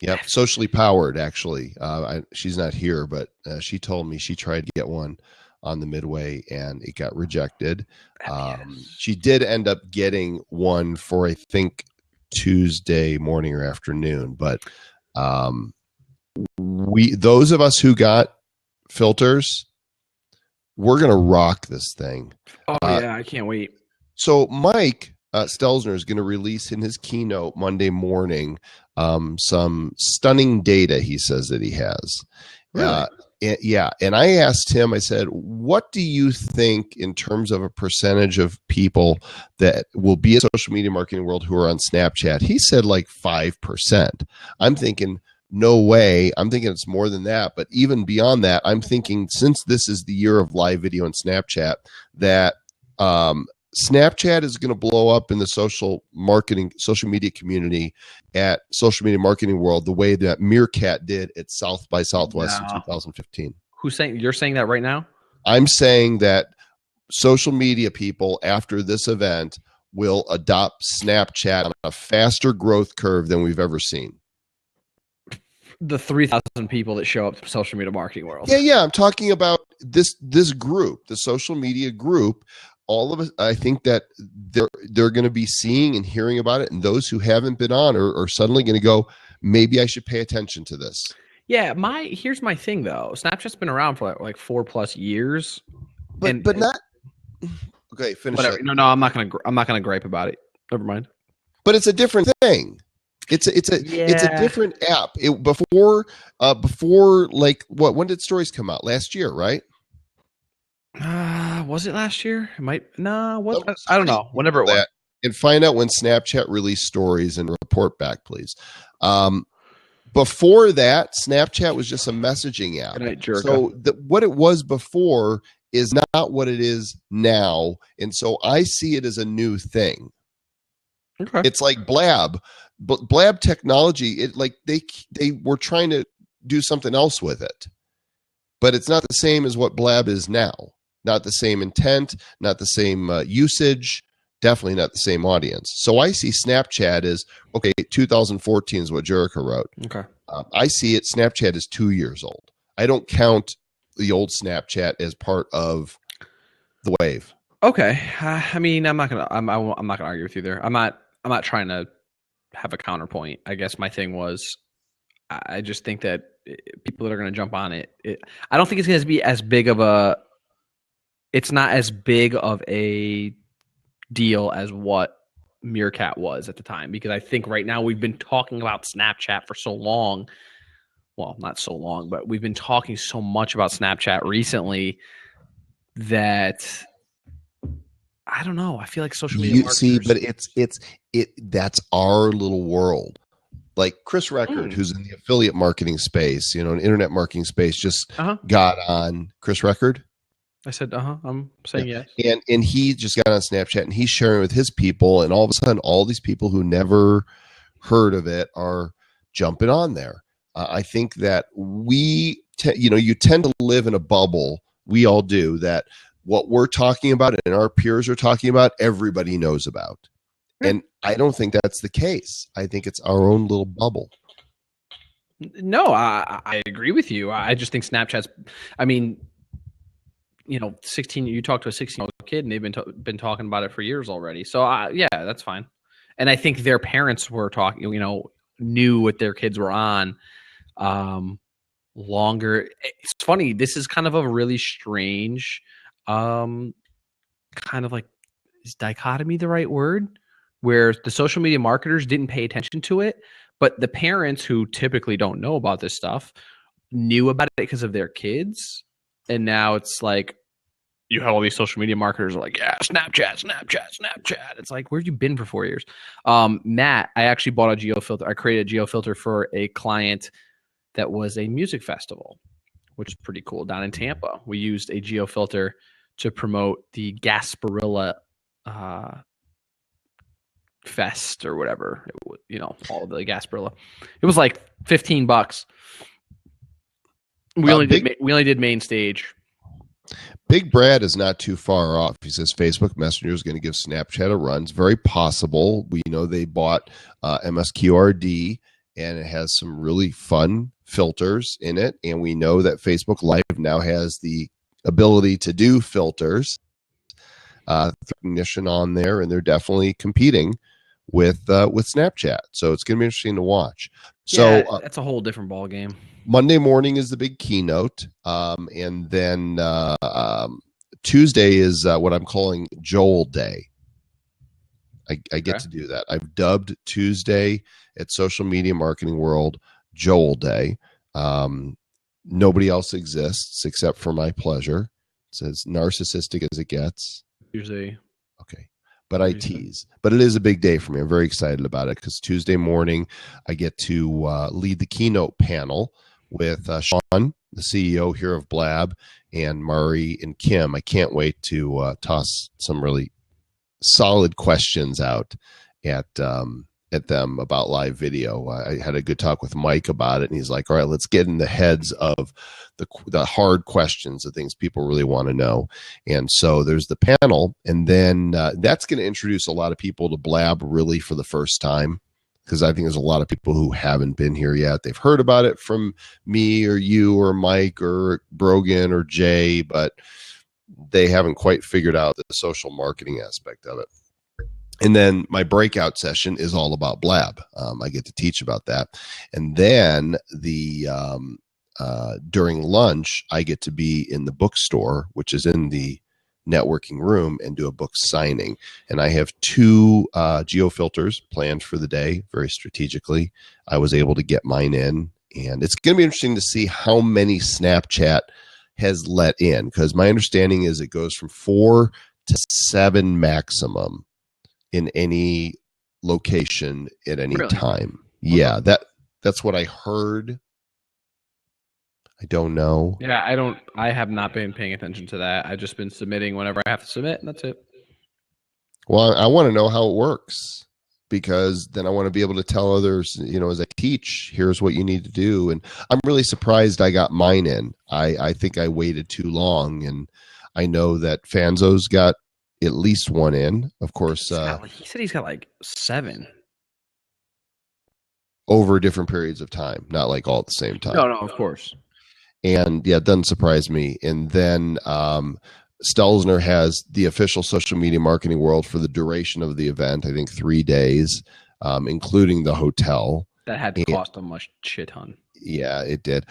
Yep, socially powered, actually. She's not here, but she told me she tried to get one on the Midway, and it got rejected. She did end up getting one for, I think, Tuesday morning or afternoon. But those of us who got filters, we're going to rock this thing. Oh, yeah, I can't wait. So Mike Stelzner is going to release in his keynote Monday morning some stunning data he says that he has. Really? And I asked him, I said, what do you think in terms of a percentage of people that will be in social media marketing world who are on Snapchat? He said like 5%. I'm thinking, no way. I'm thinking it's more than that. But even beyond that, I'm thinking since this is the year of live video and Snapchat, that Snapchat is going to blow up in the social media community at Social Media Marketing World the way that Meerkat did at South by Southwest in 2015. You're saying that right now? I'm saying that social media people after this event will adopt Snapchat on a faster growth curve than we've ever seen. The 3,000 people that show up to Social Media Marketing World. Yeah. I'm talking about this group, the social media group. All of us, I think that they're going to be seeing and hearing about it, and those who haven't been on are suddenly going to go, maybe I should pay attention to this. Yeah, here's my thing though. Snapchat's been around for like 4+ years, but not okay. Finish whatever. that. No, I'm not gonna gripe about it. Never mind. But it's a different thing. It's a different app. Before like what? When did stories come out? Last year, right? Was it last year? It might. No, what? I don't know. Whenever it was. And find out when Snapchat released stories and report back, please. Before that, Snapchat was just a messaging app. Good night, Jerka. So what it was before is not what it is now, and so I see it as a new thing. Okay. It's like Blab, but Blab technology. It like they were trying to do something else with it, but it's not the same as what Blab is now. Not the same intent, not the same usage, definitely not the same audience. So I see Snapchat as, okay, 2014 is what Jerica wrote. Okay. I see it, Snapchat is 2 years old. I don't count the old Snapchat as part of the wave. Okay. I mean, I'm not gonna argue with you there. I'm not trying to have a counterpoint. I guess my thing was, I just think that people that are going to jump on it, I don't think it's going to be as big of a. It's not as big of a deal as what Meerkat was at the time, because I think right now we've been talking about Snapchat for so long. Well, not so long, but we've been talking so much about Snapchat recently that I don't know. I feel like social media. But that's our little world. Like Chris Record, who's in the affiliate marketing space, an internet marketing space, just got on. Chris Record. I said, I'm saying yes. And he just got on Snapchat and he's sharing with his people, and all of a sudden, all these people who never heard of it are jumping on there. I think that you tend to live in a bubble. We all do that. what we're talking about and our peers are talking about, everybody knows about. And I don't think that's the case. I think it's our own little bubble. No, I agree with you. I just think Snapchat's, I mean, 16, you talk to a 16-year-old kid and they've been talking about it for years already. So yeah, that's fine. And I think their parents were talking, knew what their kids were on longer. It's funny. This is kind of a really strange kind of like, is dichotomy the right word? Where the social media marketers didn't pay attention to it, but the parents who typically don't know about this stuff knew about it because of their kids. And now it's like, you have all these social media marketers are like, yeah, Snapchat. It's like, where have you been for 4 years? Matt, I actually bought a geofilter. I created a geofilter for a client that was a music festival, which is pretty cool down in Tampa. We used a geofilter to promote the Gasparilla Fest or whatever, all of the Gasparilla. It was like $15. We only did main stage. Big Brad is not too far off. He says Facebook Messenger is going to give Snapchat a run. It's very possible. We know they bought MSQRD, and it has some really fun filters in it. And we know that Facebook Live now has the ability to do filters, recognition on there, and they're definitely competing with Snapchat. So it's going to be interesting to watch. So that's a whole different ball game. Monday morning is the big keynote, and then Tuesday is what I'm calling Joel Day. I get to do that. I've dubbed Tuesday at Social Media Marketing World Joel Day. Nobody else exists except for my pleasure. It's as narcissistic as it gets. Usually. Okay. But I tease. But it is a big day for me. I'm very excited about it because Tuesday morning I get to lead the keynote panel with Sean, the CEO here of Blab, and Murray and Kim. I can't wait to toss some really solid questions out at them about live video. I had a good talk with Mike about it, and he's like, all right, let's get in the heads of the hard questions, the things people really want to know. And so there's the panel, and then that's going to introduce a lot of people to Blab really for the first time, because I think there's a lot of people who haven't been here yet. They've heard about it from me or you or Mike or Brogan or Jay, but they haven't quite figured out the social marketing aspect of it. And then my breakout session is all about Blab. I get to teach about that. And then during lunch, I get to be in the bookstore, which is in the networking room, and do a book signing. And I have 2 geofilters planned for the day, very strategically. I was able to get mine in, and it's going to be interesting to see how many Snapchat has let in, because my understanding is it goes from 4 to 7 maximum in any location at any time. Yeah, that's what I heard. I don't know. Yeah, I have not been paying attention to that. I've just been submitting whenever I have to submit, and that's it. Well, I want to know how it works, because then I want to be able to tell others, as I teach, here's what you need to do. And I'm really surprised I got mine in. I think I waited too long, and I know that Fanzo's got at least 1 in. Of course, he said he's got like 7 over different periods of time, not like all at the same time. No, of course. And yeah, it doesn't surprise me. And then Stelzner has the official Social Media Marketing World for the duration of the event, I think 3 days, including the hotel. That had to cost him a shit ton. Yeah, it did.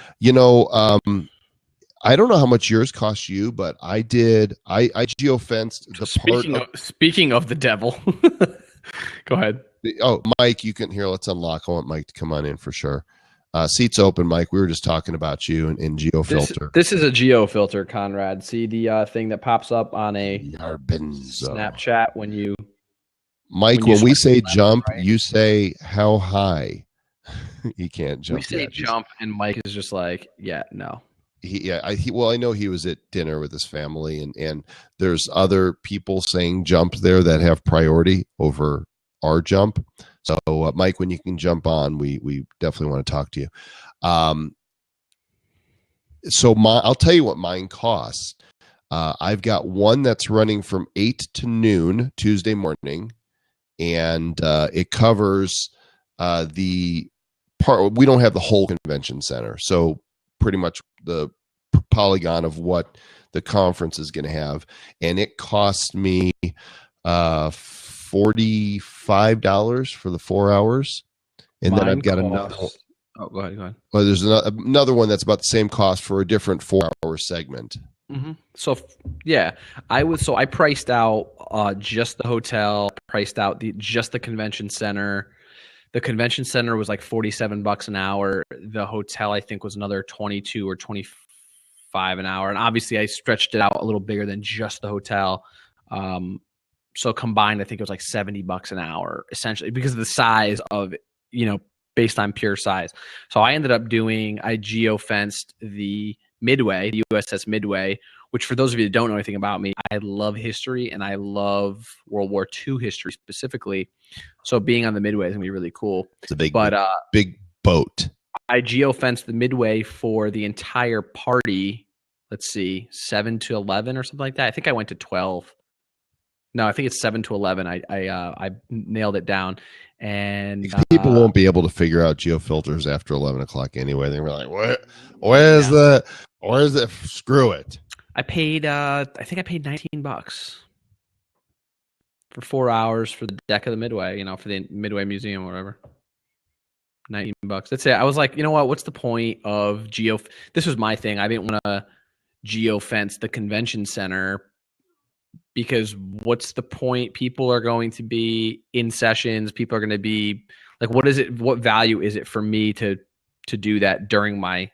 I don't know how much yours cost you, but I geofenced the Speaking of the devil. Go ahead. Oh, Mike, you can hear. Let's unlock. I want Mike to come on in for sure. Seats open, Mike. We were just talking about you in GeoFilter. This is a GeoFilter, Conrad. See the thing that pops up on a Snapchat when you... Mike, when we say jump, right? You say how high. He can't jump. We say jump, and Mike is just like, yeah, no. I know he was at dinner with his family, and there's other people saying jump there that have priority over our jump. So, Mike, when you can jump on, we definitely want to talk to you. I'll tell you what mine costs. I've got one that's running from 8 to noon Tuesday morning, and it covers the part. We don't have the whole convention center, so pretty much the polygon of what the conference is going to have, and it cost me $45 for the 4 hours, and then I've got another. Oh, go ahead. Well, there's another one that's about the same cost for a different 4-hour segment. Mm-hmm. So yeah, I priced out just the hotel, priced out just the convention center. The convention center was like $47 an hour. The hotel I think was another 22 or 25 an hour, and obviously I stretched it out a little bigger than just the hotel. So combined, I think it was like $70 an hour, essentially, because of the size of it, based on pure size. So I ended up I geo-fenced the Midway, the USS Midway, which for those of you that don't know anything about me, I love history and I love World War II history specifically. So being on the Midway is going to be really cool. It's a big boat. I geo-fenced the Midway for the entire party. Let's see, 7 to 11 or something like that. I think I went to 12. No, I think it's 7 to 11. I nailed it down. And people won't be able to figure out geofilters after 11 o'clock anyway. They were like, where's the screw it. I think I paid $19 for 4 hours for the deck of the Midway, for the Midway Museum or whatever. $19. That's it. I was like, you know what? What's the point of This was my thing. I didn't want to geo-fence the convention center because what's the point? People are going to be in sessions. People are going to be like, what value is it for me to do that during my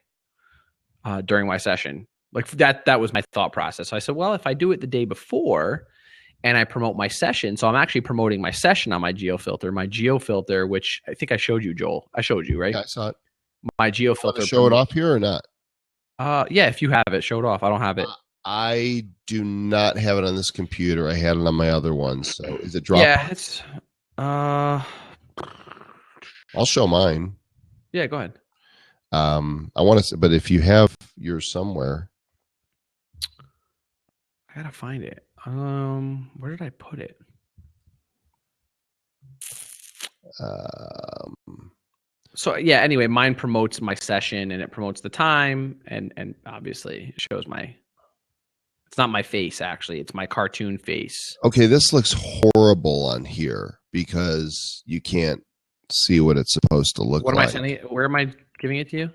session? Like that was my thought process. So I said, well, if I do it the day before and I promote my session, so I'm actually promoting my session on my geofilter, which I think I showed you, Joel. I showed you, right? Yeah, I saw it. My geofilter. Show it off here or not? Yeah, if you have it, show it off. I don't have it. I do not have it on this computer. I had it on my other one. So is it dropped? Yeah, it's. I'll show mine. Yeah, go ahead. I want to, but if you have yours somewhere, I gotta find it. Where did I put it? So yeah. Anyway, mine promotes my session and it promotes the time and obviously it shows my. It's not my face, actually. It's my cartoon face. Okay, this looks horrible on here because you can't see what it's supposed to look like. What am I sending it? Where am I giving it to you?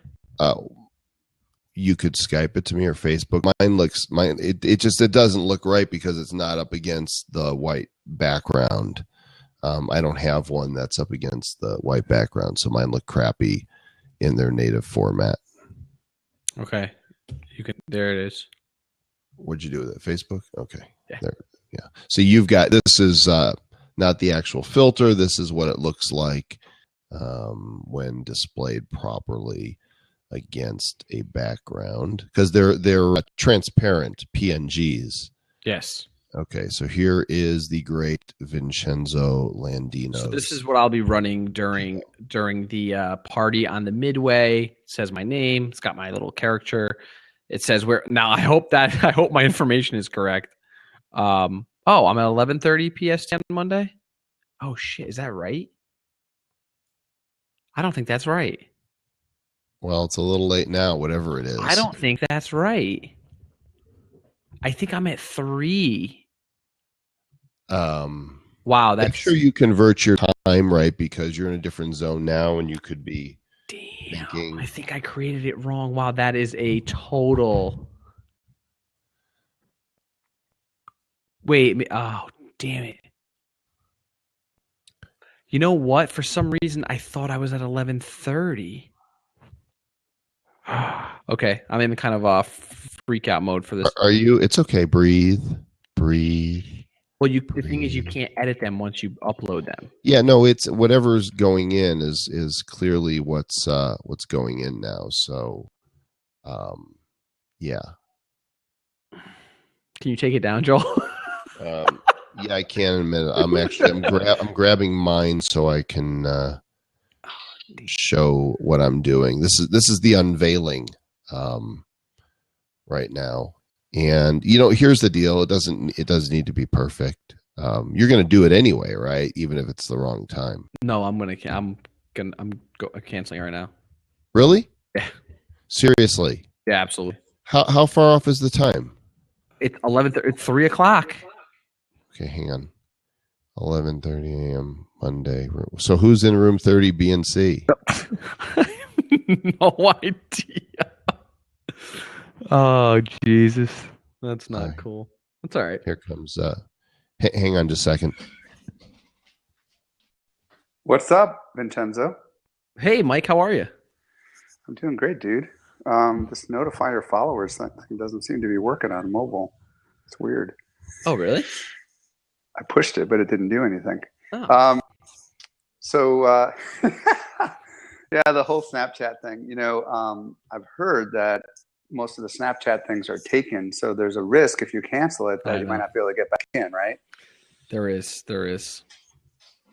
You could Skype it to me or Facebook. It doesn't look right because it's not up against the white background. I don't have one that's up against the white background, so mine look crappy in their native format. Okay. There it is. What'd you do with it? Facebook? Okay. Yeah. There. Yeah. So you've got, this is not the actual filter. This is what it looks like when displayed properly against a background, because they're transparent PNGs. Yes. Okay. So here is the great Vincenzo Landino. So this is what I'll be running during the party on the Midway. It says my name. It's got my little caricature. It says where now. I hope my information is correct. I'm at 11:30 PST on Monday. Oh shit, is that right? I don't think that's right. Well, it's a little late now, whatever it is. I don't think that's right. I think I'm at 3. Wow, that's. Make sure you convert your time right because you're in a different zone now, and you could be. Damn, thinking. I think I created it wrong. Wow, that is a total. Wait, oh, damn it. You know what? For some reason, I thought I was at 11:30. Okay, I'm in kind of a freak out mode for this. Are you? It's okay. Breathe. Well, the thing is, you can't edit them once you upload them. Yeah, no, it's whatever's going in is clearly what's going in now. So, yeah. Can you take it down, Joel? Yeah, I can in a minute. I'm grabbing mine so I can show what I'm doing. This is the unveiling right now, And here's the deal: it doesn't need to be perfect. You're going to do it anyway, right? Even if it's the wrong time. No, I'm canceling right now. Really? Yeah. Seriously? Yeah, absolutely. How far off is the time? It's 11:30. It's 3:00. Okay, hang on. 11:30 a.m. Monday. So who's in room 30 B and C? No idea. Oh, Jesus. That's not cool. That's all right. Here comes hang on just a second. What's up, Vincenzo? Hey, Mike, how are you? I'm doing great, dude. This notify your followers thing doesn't seem to be working on mobile. It's weird. Oh, really? I pushed it, but it didn't do anything. Oh. Yeah, the whole Snapchat thing. I've heard that most of the Snapchat things are taken, so there's a risk if you cancel it that you might not be able to get back in, right? There is.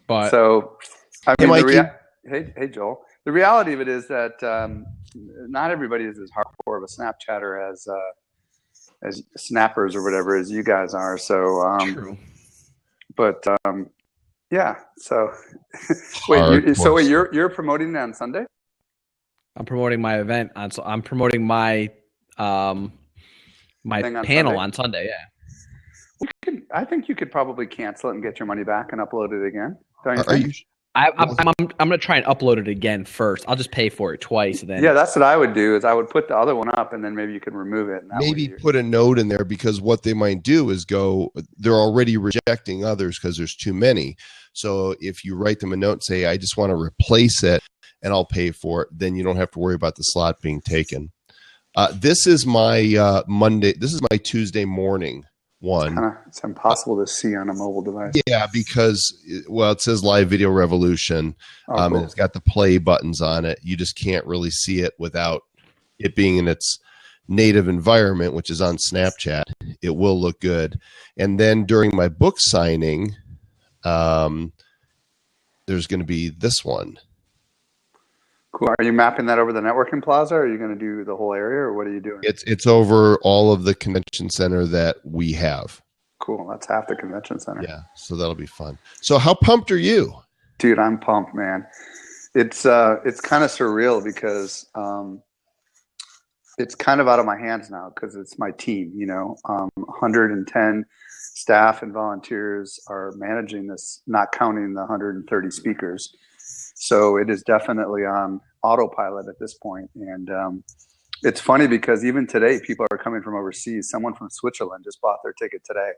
But so, I mean, hey, Joel. The reality of it is that not everybody is as hardcore of a Snapchatter as snappers or whatever as you guys are. So, true. But yeah. So wait, you're promoting it on Sunday? I'm promoting my event so I'm promoting my my panel on Sunday. Yeah. I think you could probably cancel it and get your money back and upload it again. Don't you think? I'm going to try and upload it again first. I'll just pay for it twice. Then. Yeah, that's what I would do. Is I would put the other one up, and then maybe you can remove it. And maybe put a note in there, because what they might do is they're already rejecting others because there's too many. So if you write them a note and say, I just want to replace it and I'll pay for it, then you don't have to worry about the slot being taken. This is my Monday. This is my Tuesday morning one. It's impossible to see on a mobile device. Yeah, because it says Live Video Revolution, cool. And it's got the play buttons on it. You just can't really see it without it being in its native environment, which is on Snapchat. It will look good. And then during my book signing, there's going to be this one. Cool. Are you mapping that over the networking plaza, or are you going to do the whole area, or what are you doing? It's over all of the convention center that we have. Cool. That's half the convention center. Yeah, so that'll be fun. So how pumped are you? Dude, I'm pumped, man. It's kind of surreal because it's kind of out of my hands now because it's my team. 110 staff and volunteers are managing this, not counting the 130 speakers. So it is definitely on autopilot at this point. And it's funny because even today, people are coming from overseas. Someone from Switzerland just bought their ticket today.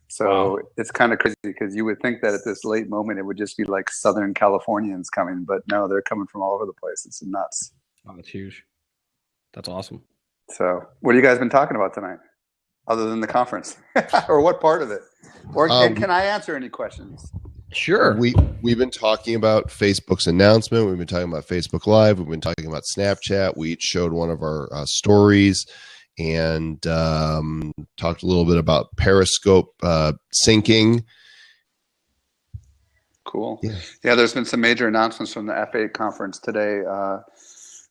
So It's kind of crazy because you would think that at this late moment, it would just be like Southern Californians coming. But no, they're coming from all over the place. It's nuts. Oh, that's huge. That's awesome. So what have you guys been talking about tonight other than the conference? Or what part of it? Or can I answer any questions? Sure. We've been talking about Facebook's announcement. We've been talking about Facebook Live. We've been talking about Snapchat. We each showed one of our stories and talked a little bit about Periscope syncing. Cool. Yeah, there's been some major announcements from the F8 conference today.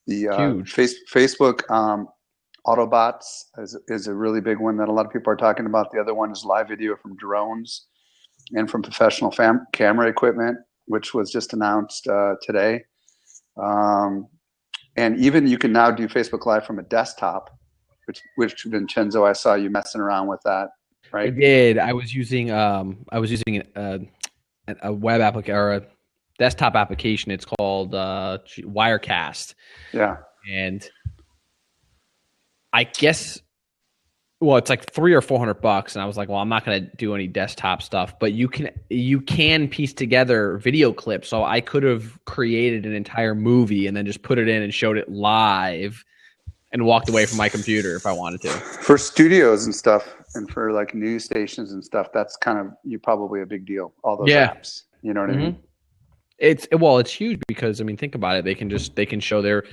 Facebook Autobots is a really big one that a lot of people are talking about. The other one is live video from drones and from professional camera equipment, which was just announced today. And even you can now do Facebook Live from a desktop, which Vincenzo, I saw you messing around with that, right? I did. I was using a web application or a desktop application. It's called Wirecast. Yeah. And I guess, it's like $300 or $400, and I was like, well, I'm not going to do any desktop stuff, but you can piece together video clips. So I could have created an entire movie and then just put it in and showed it live and walked away from my computer if I wanted to. For studios and stuff, and for like news stations and stuff, that's kind of probably a big deal. All those apps, you know what I mean? It's huge because think about it. They can show their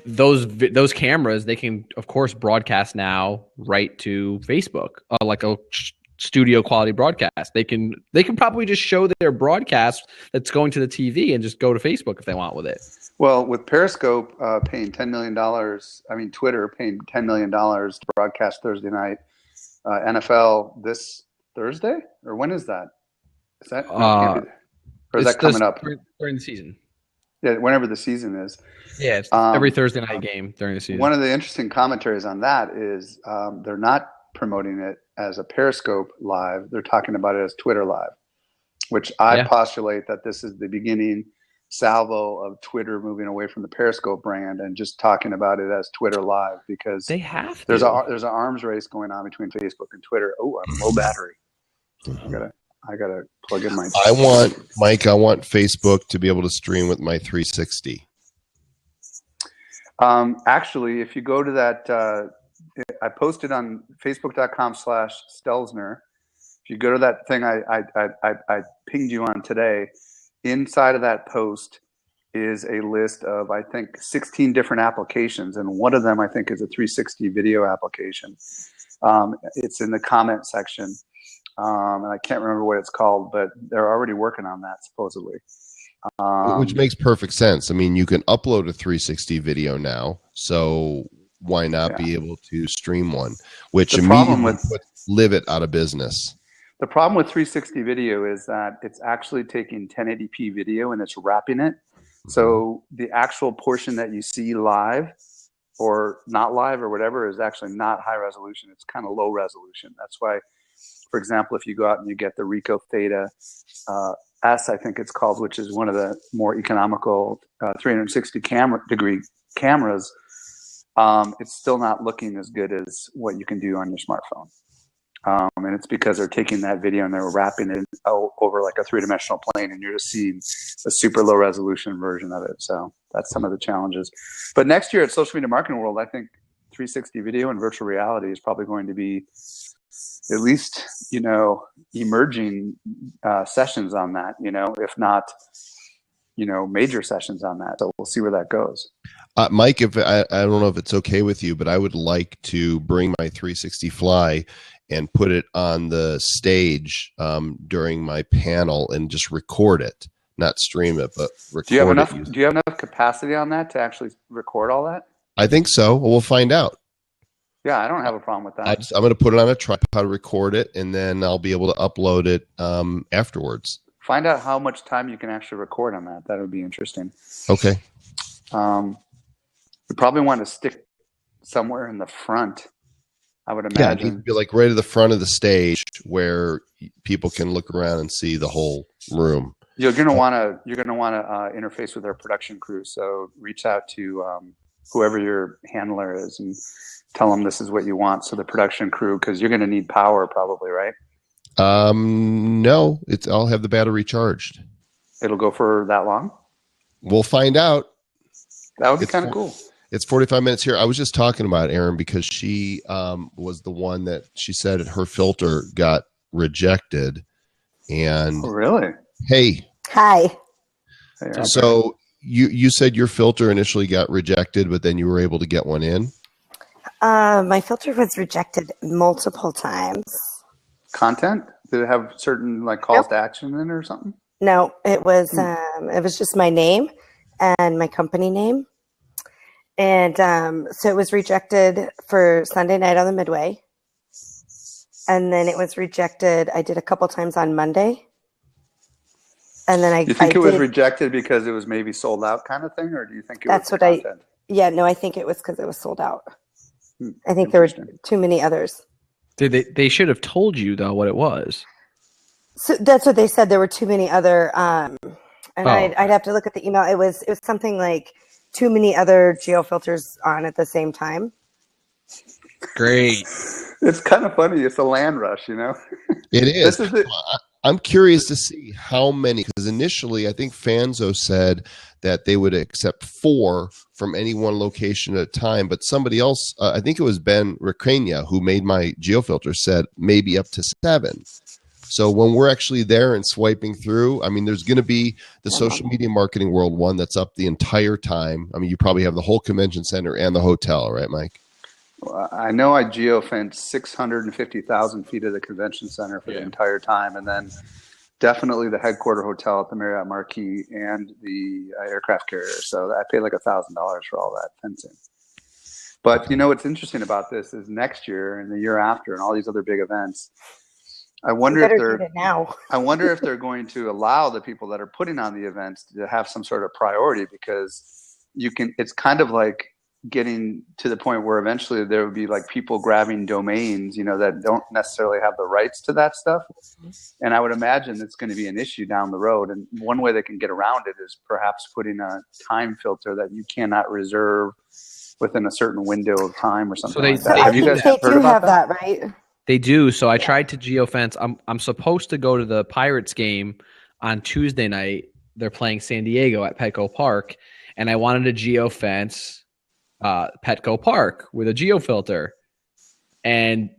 those cameras. They can of course broadcast now right to Facebook, like a studio quality broadcast. They can probably just show their broadcast that's going to the TV and just go to Facebook if they want with it. Well, with Periscope paying $10 million, Twitter paying $10 million to broadcast Thursday night, NFL this Thursday? Or when is that? Is that? No, it can't be. Or is that coming up? during the season? Yeah, whenever the season is. Yeah, it's every Thursday night game during the season. One of the interesting commentaries on that is they're not promoting it as a Periscope live. They're talking about it as Twitter live, which I postulate that this is the beginning salvo of Twitter moving away from the Periscope brand and just talking about it as Twitter live, because they have to. There's an arms race going on between Facebook and Twitter. Oh, I'm low battery. I gotta plug in my. I want Facebook to be able to stream with my 360. Actually, if you go to that, I posted on Facebook.com/Stelzner. If you go to that thing I pinged you on today, inside of that post is a list of, I think, 16 different applications, and one of them I think is a 360 video application. It's in the comment section, and I can't remember what it's called, but they're already working on that supposedly. Which makes perfect sense. I mean, you can upload a 360 video now, so why not be able to stream one? Which immediately puts Live It out of business. The problem with 360 video is that it's actually taking 1080p video and it's wrapping it. So the actual portion that you see live or not live or whatever is actually not high resolution. It's kind of low resolution. That's why, for example, if you go out and you get the Ricoh Theta S, I think it's called, which is one of the more economical 360 degree cameras, it's still not looking as good as what you can do on your smartphone. And it's because they're taking that video and they're wrapping it over like a three-dimensional plane, and you're just seeing a super low resolution version of it. So that's some of the challenges. But next year at Social Media Marketing World, I think 360 video and virtual reality is probably going to be at least, emerging sessions on that, if not, major sessions on that. So we'll see where that goes. Mike, if I don't know if it's okay with you, but I would like to bring my 360 Fly and put it on the stage during my panel and just record it, not stream it, but record it. Do you have enough capacity on that to actually record all that? I think so. We'll find out. Yeah, I don't have a problem with that. I'm going to put it on a tripod, record it, and then I'll be able to upload it afterwards. Find out how much time you can actually record on that. That would be interesting. Okay. We probably want to stick somewhere in the front, I would imagine. Yeah, it needs to be like right at the front of the stage where people can look around and see the whole room. You're gonna want to interface with our production crew. So reach out to whoever your handler is and tell them this is what you want. So the production crew, because you're going to need power probably, right? No, I'll have the battery charged. It'll go for that long? We'll find out. That would be kind of cool. It's 45 minutes here. I was just talking about Erin because she was the one that she said her filter got rejected. And oh, really? Hey. Hi. So you said your filter initially got rejected, but then you were able to get one in? My filter was rejected multiple times. Content? Did it have certain calls to action in it or something? No, it was just my name and my company name. And so it was rejected for Sunday night on the Midway. And then it was rejected. I did a couple times on Monday. And then you think it was rejected because it was maybe sold out kind of thing? Or do you think it was content? I think it was because it was sold out. I think there were too many others. They should have told you, though, what it was. So that's what they said. There were too many other, I'd have to look at the email. It was something like too many other geo filters on at the same time. Great. It's kind of funny. It's a land rush, It is. I'm curious to see how many, because initially I think Fanzo said that they would accept 4 from any one location at a time, but somebody else, I think it was Ben Ricania, who made my geofilter, said maybe up to 7. So when we're actually there and swiping through, I mean, there's going to be the Social Media Marketing World one that's up the entire time. I mean, you probably have the whole convention center and the hotel, right, Mike? Well, I know I geofenced 650,000 feet of the convention center for the entire time. And then definitely the headquarter hotel at the Marriott Marquis and the aircraft carrier. So I paid like $1,000 for all that fencing. But you know what's interesting about this is next year and the year after and all these other big events, I wonder if get it now. I wonder if they're going to allow the people that are putting on the events to have some sort of priority, because it's kind of like getting to the point where eventually there would be like people grabbing domains, that don't necessarily have the rights to that stuff. And I would imagine it's going to be an issue down the road. And one way they can get around it is perhaps putting a time filter that you cannot reserve within a certain window of time or something like that. I Have you think guys they heard do about have that, right? They do. So I tried to geofence. I'm supposed to go to the Pirates game on Tuesday night. They're playing San Diego at Petco Park, and I wanted to geofence Petco Park with a geofilter, and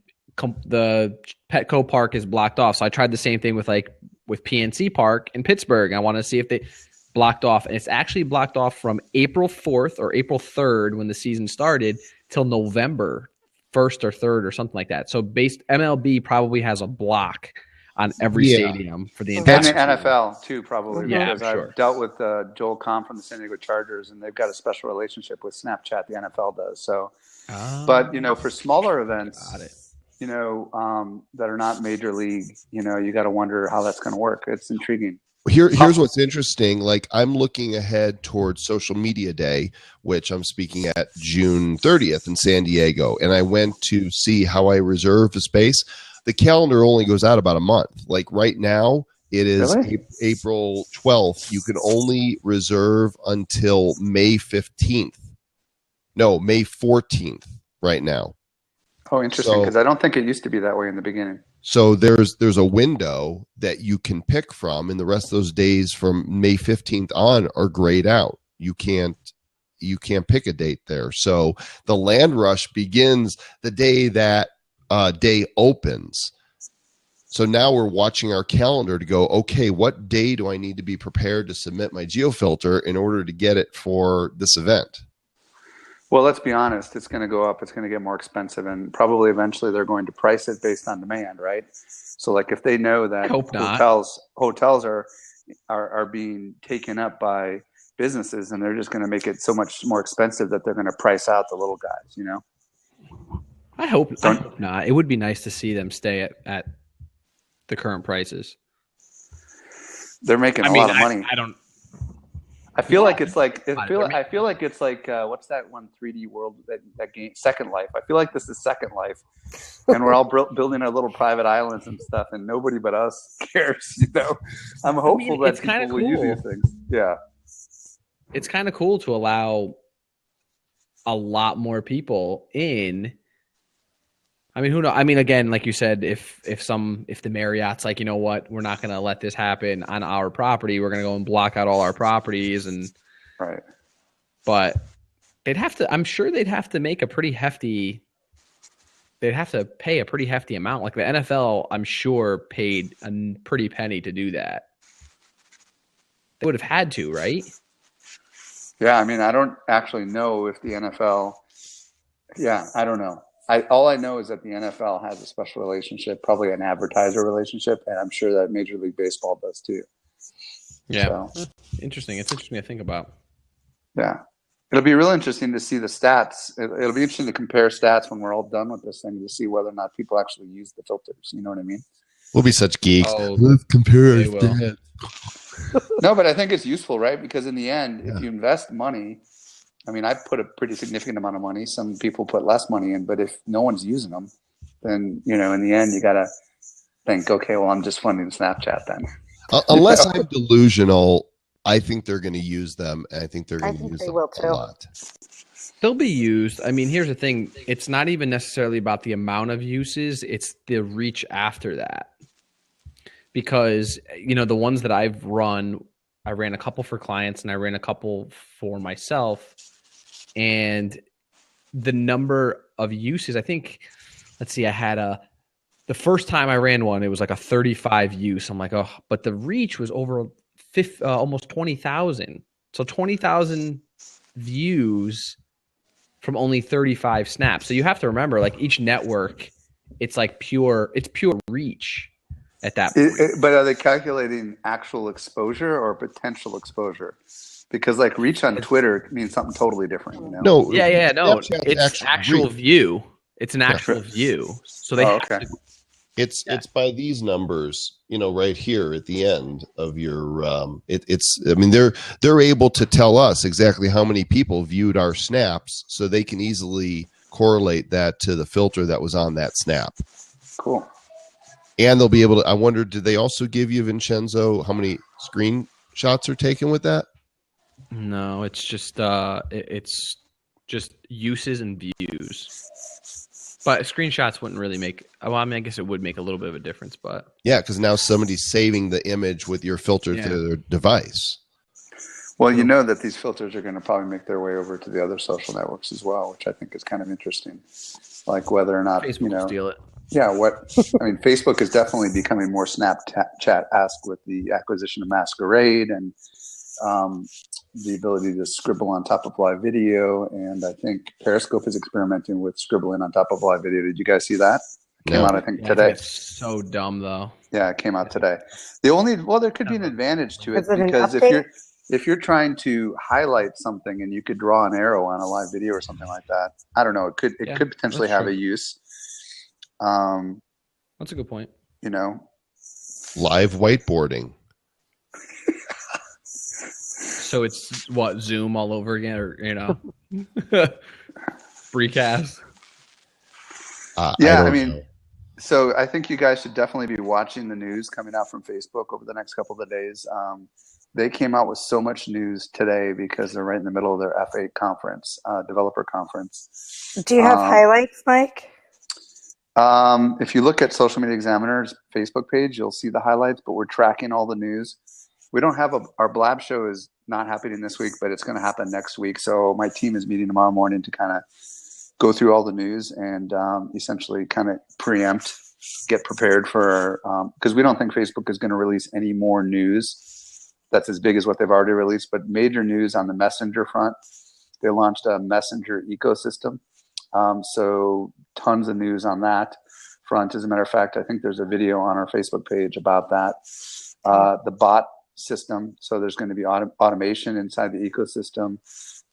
the Petco Park is blocked off. So I tried the same thing with PNC Park in Pittsburgh. I wanted to see if they blocked off, and it's actually blocked off from April 4th or April 3rd when the season started till November 1st or 3rd or something like that. So MLB probably has a block on every stadium for the entire and the season. NFL too, probably, Yeah, because sure. I've dealt with Joel Kahn from the San Diego Chargers, and they've got a special relationship with Snapchat. The NFL does so. But for smaller events, that are not major league, you got to wonder how that's going to work. It's intriguing. Here's what's interesting. Like, I'm looking ahead towards Social Media Day, which I'm speaking at June 30th in San Diego. And I went to see how I reserve a space. The calendar only goes out about a month. Like right now, it is April 12th. You can only reserve until May 15th. No, May 14th right now. Oh, interesting, because I don't think it used to be that way in the beginning. So there's a window that you can pick from, and the rest of those days from May 15th on are grayed out. You can't pick a date there. So the land rush begins the day that day opens. So now we're watching our calendar to go, okay, what day do I need to be prepared to submit my geofilter in order to get it for this event? Well, let's be honest. It's going to go up. It's going to get more expensive, and probably eventually they're going to price it based on demand, right? So, like if they know that hotels are being taken up by businesses, and they're just going to make it so much more expensive that they're going to price out the little guys. I hope not. It would be nice to see them stay at the current prices. They're making a lot of money. I feel like it's like I feel like it's like what's that one 3D world that game Second Life? I feel like this is Second Life, and we're all building our little private islands and stuff, and nobody but us cares. I'm hopeful that people will use these things. Yeah, it's kind of cool to allow a lot more people in. I mean, who knows? I mean, again, like you said, if the Marriott's like, you know what, we're not going to let this happen on our property. We're going to go and block out all our properties, and right. But they'd have to. I'm sure they'd have to make a pretty hefty. They'd have to pay a pretty hefty amount. Like the NFL, I'm sure paid a pretty penny to do that. They would have had to, right? Yeah, I mean, I don't actually know if the NFL. Yeah, I don't know. All I know is that the NFL has a special relationship, probably an advertiser relationship, and I'm sure that Major League Baseball does too. Yeah, interesting. It's interesting to think about. Yeah, it'll be real interesting to see the stats. It'll be interesting to compare stats when we're all done with this thing to see whether or not people actually use the filters. You know what I mean? We'll be such geeks. Let's compare stats. No, but I think it's useful, right? Because in the end, if you invest money. I mean, I put a pretty significant amount of money. Some people put less money in, but if no one's using them, then, in the end, you got to think, okay, well, I'm just funding Snapchat then. Unless I'm delusional, I think they're going to use them, and I think they're going to use them a lot. They'll be used. I mean, here's the thing. It's not even necessarily about the amount of uses. It's the reach after that. Because, the ones that I've run, I ran a couple for clients and I ran a couple for myself. And the number of uses, I think, let's see, I had the first time I ran one, it was like a 35 use. I'm like, oh, but the reach was over almost 20,000. So 20,000 views from only 35 snaps. So you have to remember, like each network, it's pure reach. at that point. But are they calculating actual exposure or potential exposure? Because like reach on Twitter means something totally different, you know? No, No. Snapchat's It's actual real. view. It's an actual view. So they have okay. to, It's by these numbers, right here at the end of your. I mean, they're able to tell us exactly how many people viewed our snaps, so they can easily correlate that to the filter that was on that snap. Cool. And they'll be able to. I wonder, did they also give you, Vincenzo, how many screenshots are taken with that? no, it's just uses and views. But screenshots wouldn't really make. Well, I mean, I guess it would make a little bit of a difference, but Yeah, because now somebody's saving the image with your filter to their device. Well, you know that these filters are going to probably make their way over to the other social networks as well, which I think is kind of interesting. Like whether or not Facebook will steal it. Yeah, Facebook is definitely becoming more Snapchat-esque with the acquisition of Masquerade and the ability to scribble on top of live video. And I think Periscope is experimenting with scribbling on top of live video. Did you guys see that? Came out, I think, today. It's so dumb, though. Yeah, it came out today. There could be an advantage to it because if you're trying to highlight something and you could draw an arrow on a live video or something like that, I don't know. It could potentially have a use. That's a good point. Live whiteboarding. So it's what, Zoom all over again, or Freecast? I mean, so I think you guys should definitely be watching the news coming out from Facebook over the next couple of days. They came out with so much news today because they're right in the middle of their F8 conference, developer conference. Do you have highlights, Mike? If you look at Social Media Examiner's Facebook page, you'll see the highlights, but we're tracking all the news. We don't have our Blab show is not happening this week, but it's going to happen next week. So my team is meeting tomorrow morning to kind of go through all the news and essentially kind of preempt, get prepared for, because we don't think Facebook is going to release any more news that's as big as what they've already released, but major news on the Messenger front. They launched a Messenger ecosystem. So tons of news on that front. As a matter of fact, I think there's a video on our Facebook page about that. The bot system. So there's going to be automation inside the ecosystem.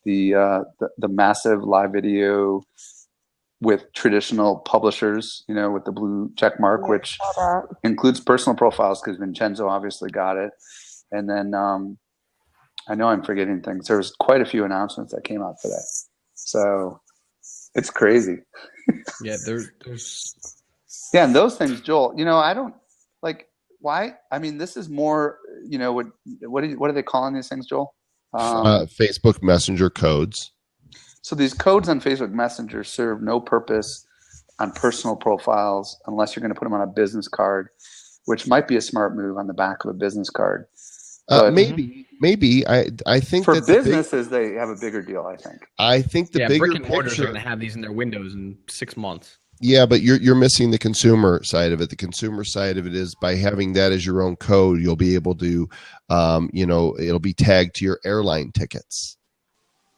The massive live video with traditional publishers, with the blue check mark, which includes personal profiles because Vincenzo obviously got it. And then I know I'm forgetting things. There was quite a few announcements that came out today. So it's crazy. Yeah, there's. Yeah, and those things, Joel. I don't like why. I mean, this is more. What are they calling these things, Joel? Facebook Messenger codes. So these codes on Facebook Messenger serve no purpose on personal profiles unless you're going to put them on a business card, which might be a smart move on the back of a business card. Maybe. I think for businesses they have a bigger deal. I think the bigger brick and mortars picture are going to have these in their windows in 6 months. Yeah, but you're missing the consumer side of it. The consumer side of it is by having that as your own code, you'll be able to, it'll be tagged to your airline tickets.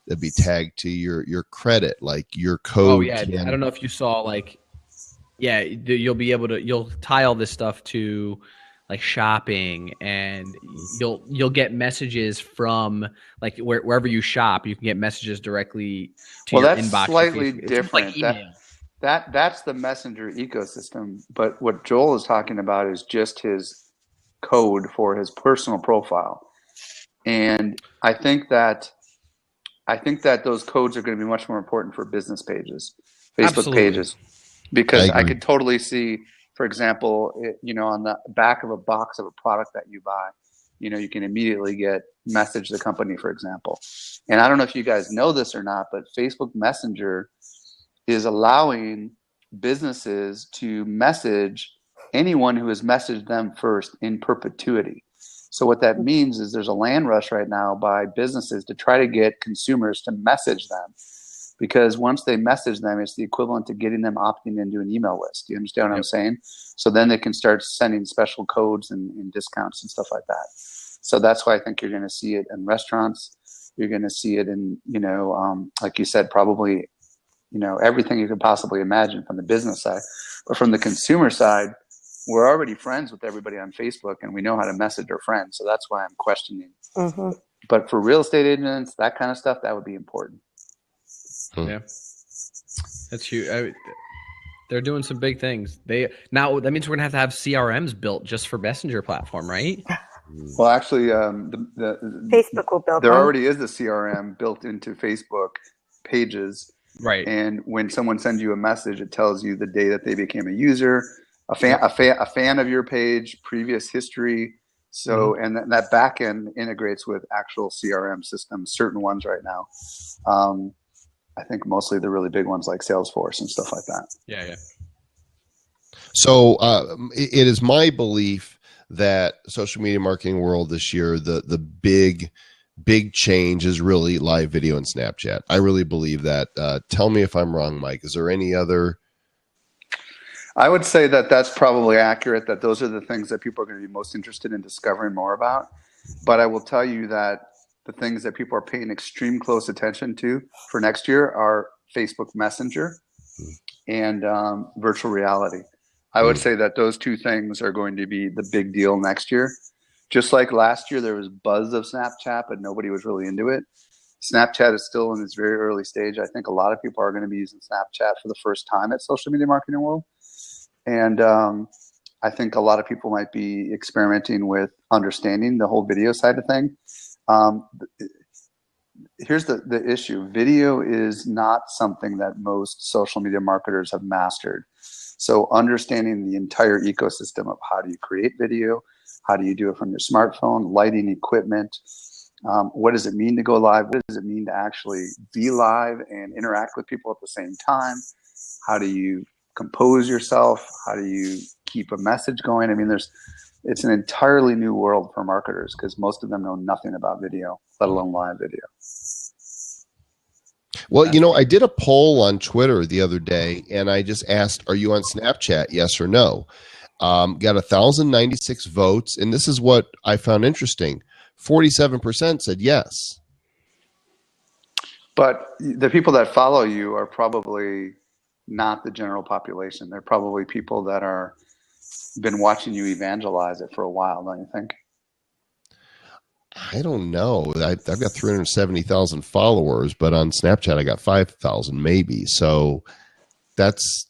It'll be tagged to your credit, like your code. Oh yeah, I don't know if you saw you'll tie all this stuff to like shopping, and you'll get messages from like wherever you shop. You can get messages directly to your inbox. That's slightly different. Like email. That's the Messenger ecosystem. But what Joel is talking about is just his code for his personal profile. And I think that those codes are going to be much more important for business pages, Facebook pages, because I could totally see, for example, on the back of a box of a product that you buy, you can immediately message the company, for example. And I don't know if you guys know this or not, but Facebook Messenger is allowing businesses to message anyone who has messaged them first in perpetuity. So what that means is there's a land rush right now by businesses to try to get consumers to message them, because once they message them, it's the equivalent to getting them opting into an email list. Do you understand what I'm saying? So then they can start sending special codes and discounts and stuff like that. So that's why I think you're going to see it in restaurants. You're going to see it in, like you said, probably, everything you could possibly imagine from the business side. But from the consumer side, we're already friends with everybody on Facebook and we know how to message our friends. So that's why I'm questioning. Mm-hmm. But for real estate agents, that kind of stuff, that would be important. Yeah, that's huge. They're doing some big things. Now that means we're gonna have CRMs built just for Messenger platform, right? Well, actually, Facebook will build there one. already is a CRM built into Facebook pages. Right. And when someone sends you a message, it tells you the day that they became a user, a fan of your page, previous history. So, and that back end integrates with actual CRM systems, certain ones right now. I think mostly the really big ones like Salesforce and stuff like that. Yeah. So it is my belief that social media marketing world this year, the big change is really live video and Snapchat. I really believe that. Tell me if I'm wrong, Mike. Is there any other? I would say that that's probably accurate, that those are the things that people are going to be most interested in discovering more about. But I will tell you that the things that people are paying extreme close attention to for next year are Facebook Messenger and virtual reality. I would say that those two things are going to be the big deal next year. Just like last year, there was buzz of Snapchat, but nobody was really into it. Snapchat is still in its very early stage. I think a lot of people are going to be using Snapchat for the first time at Social Media Marketing World. And I think a lot of people might be experimenting with understanding the whole video side of thing. Here's the issue. Video is not something that most social media marketers have mastered. So understanding the entire ecosystem of how do you create video, how do you do it from your smartphone, lighting, equipment, what does it mean to go live? What does it mean to actually be live and interact with people at the same time? How do you compose yourself? How do you keep a message going? I mean, it's an entirely new world for marketers because most of them know nothing about video, let alone live video. Well, I did a poll on Twitter the other day, and I just asked, are you on Snapchat, yes or no? Got 1,096 votes, and this is what I found interesting. 47% said yes. But the people that follow you are probably not the general population. They're probably people that are been watching you evangelize it for a while, don't you think? I don't know. I've got 370,000 followers, but on Snapchat I got 5,000 maybe. So that's...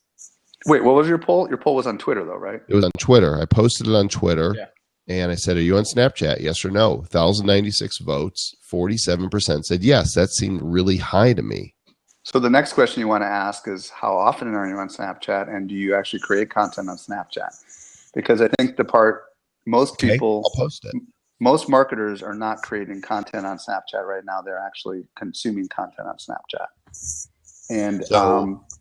Wait, what was your poll? Your poll was on Twitter though, right? It was on Twitter. I posted it on Twitter. Yeah. And I said, are you on Snapchat? Yes or no? 1,096 votes. 47% said yes. That seemed really high to me. So the next question you want to ask is, how often are you on Snapchat, and do you actually create content on Snapchat? Because I think the part most people, I'll post it. Most marketers are not creating content on Snapchat right now. They're actually consuming content on Snapchat. And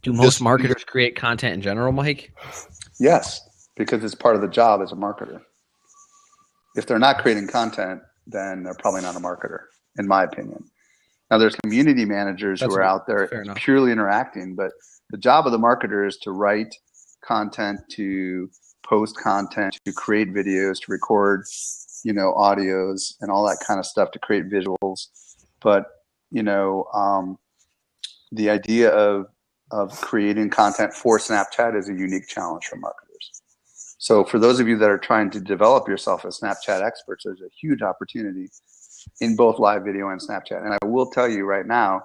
do most marketers create content in general, Mike? Yes, because it's part of the job as a marketer. If they're not creating content, then they're probably not a marketer, in my opinion. Now, there's community managers who are out there purely interacting, but the job of the marketer is to write content, to post content, to create videos, to record, audios and all that kind of stuff, to create visuals. But, the idea of creating content for Snapchat is a unique challenge for marketers. So for those of you that are trying to develop yourself as Snapchat experts, there's a huge opportunity in both live video and Snapchat. And I will tell you right now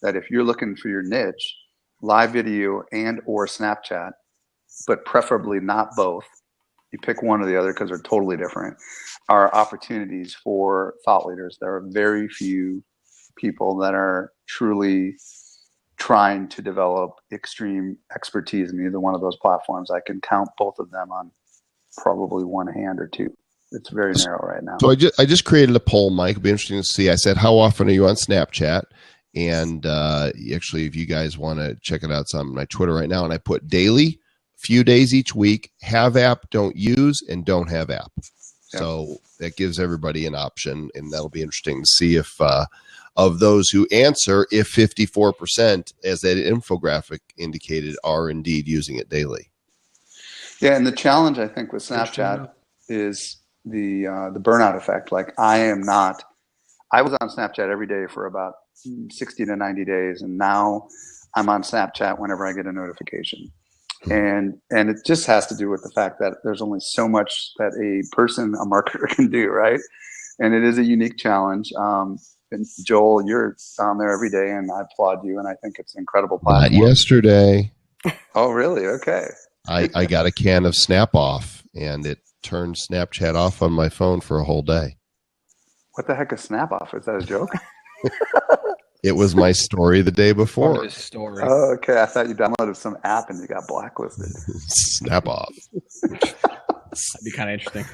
that if you're looking for your niche, live video and or Snapchat, but preferably not both, you pick one or the other because they're totally different, are opportunities for thought leaders. There are very few people that are truly trying to develop extreme expertise in either one of those platforms. I can count both of them on probably one hand or two. It's very narrow right now. So I just created a poll, Mike. It'll be interesting to see. I said, how often are you on Snapchat? And actually, if you guys want to check it out, it's on my Twitter right now. And I put daily, few days each week, have app, don't use, and don't have app. Yeah. So that gives everybody an option, and that'll be interesting to see if of those who answer, if 54%, as that infographic indicated, are indeed using it daily. Yeah, and the challenge, I think, with Snapchat is the burnout effect. Like I was on Snapchat every day for about 60 to 90 days, and now I'm on Snapchat whenever I get a notification. And it just has to do with the fact that there's only so much that a marketer can do, right? And it is a unique challenge. And Joel, you're on there every day, and I applaud you, and I think it's an incredible platform. Not yesterday. Oh, really? Okay. I got a can of Snap Off, and it turned Snapchat off on my phone for a whole day. What the heck is Snap Off? Is that a joke? It was my story the day before. His story. Oh, okay. I thought you downloaded some app and you got blacklisted. Snap Off. That'd be kind of interesting.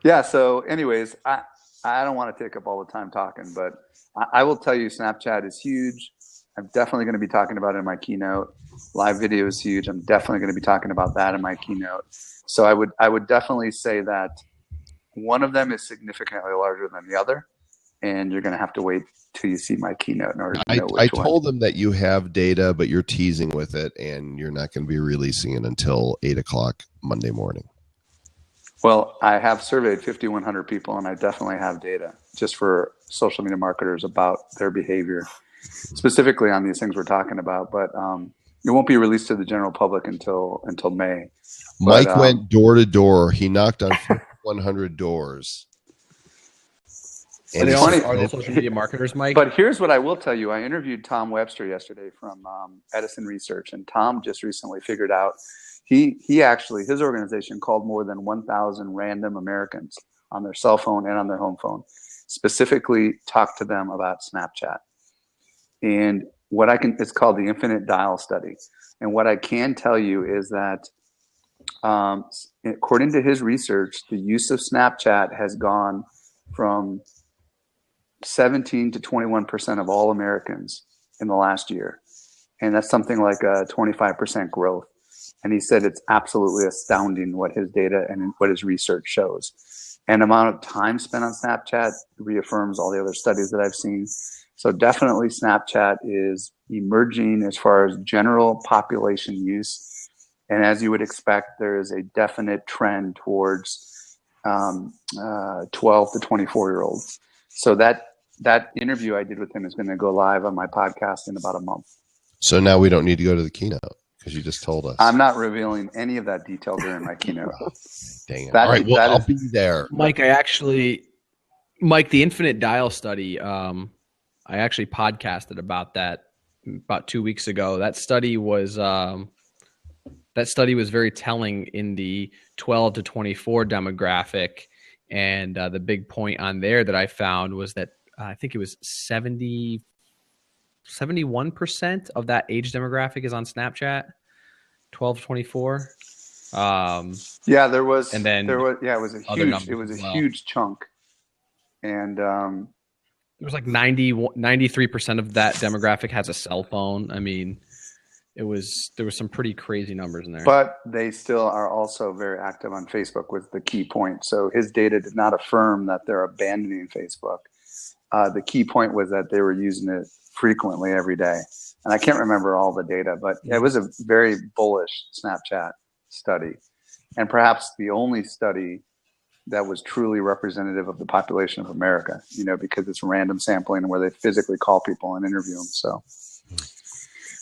Yeah. So, anyways, I don't want to take up all the time talking, but I will tell you, Snapchat is huge. I'm definitely going to be talking about it in my keynote. Live video is huge. I'm definitely going to be talking about that in my keynote. So I would definitely say that one of them is significantly larger than the other, and you're going to have to wait till you see my keynote in order to know which one. I told them that you have data, but you're teasing with it, and you're not going to be releasing it until 8 o'clock Monday morning. Well, I have surveyed 5,100 people, and I definitely have data just for social media marketers about their behavior, specifically on these things we're talking about. But it won't be released to the general public until May. Mike went door to door. He knocked on 100 doors. And are they social media marketers, Mike? But here's what I will tell you. I interviewed Tom Webster yesterday from Edison Research, and Tom just recently figured out he actually, his organization called more than 1,000 random Americans on their cell phone and on their home phone, specifically talked to them about Snapchat. And it's called the Infinite Dial Study. And what I can tell you is that according to his research, the use of Snapchat has gone from 17 to 21% of all Americans in the last year. And that's something like a 25% growth. And he said it's absolutely astounding what his data and what his research shows. And the amount of time spent on Snapchat reaffirms all the other studies that I've seen. So definitely Snapchat is emerging as far as general population use. And as you would expect, there is a definite trend towards 12 to 24-year-olds. So that interview I did with him is going to go live on my podcast in about a month. So now we don't need to go to the keynote because you just told us. I'm not revealing any of that detail during my keynote. Dang it. All right, well, I'll be there. Mike, the Infinite Dial Study, I actually podcasted about that about 2 weeks ago. That study was very telling in the 12 to 24 demographic. And the big point on there that I found was that I think it was 71% of that age demographic is on Snapchat, 12 to 24. Yeah, there was. And then it was a huge chunk. And it was like 93% of that demographic has a cell phone. I mean, there was some pretty crazy numbers in there. But they still are also very active on Facebook was the key point. So his data did not affirm that they're abandoning Facebook. The key point was that they were using it frequently every day. And I can't remember all the data, but it was a very bullish Snapchat study. And perhaps the only study that was truly representative of the population of America, because it's random sampling where they physically call people and interview them. So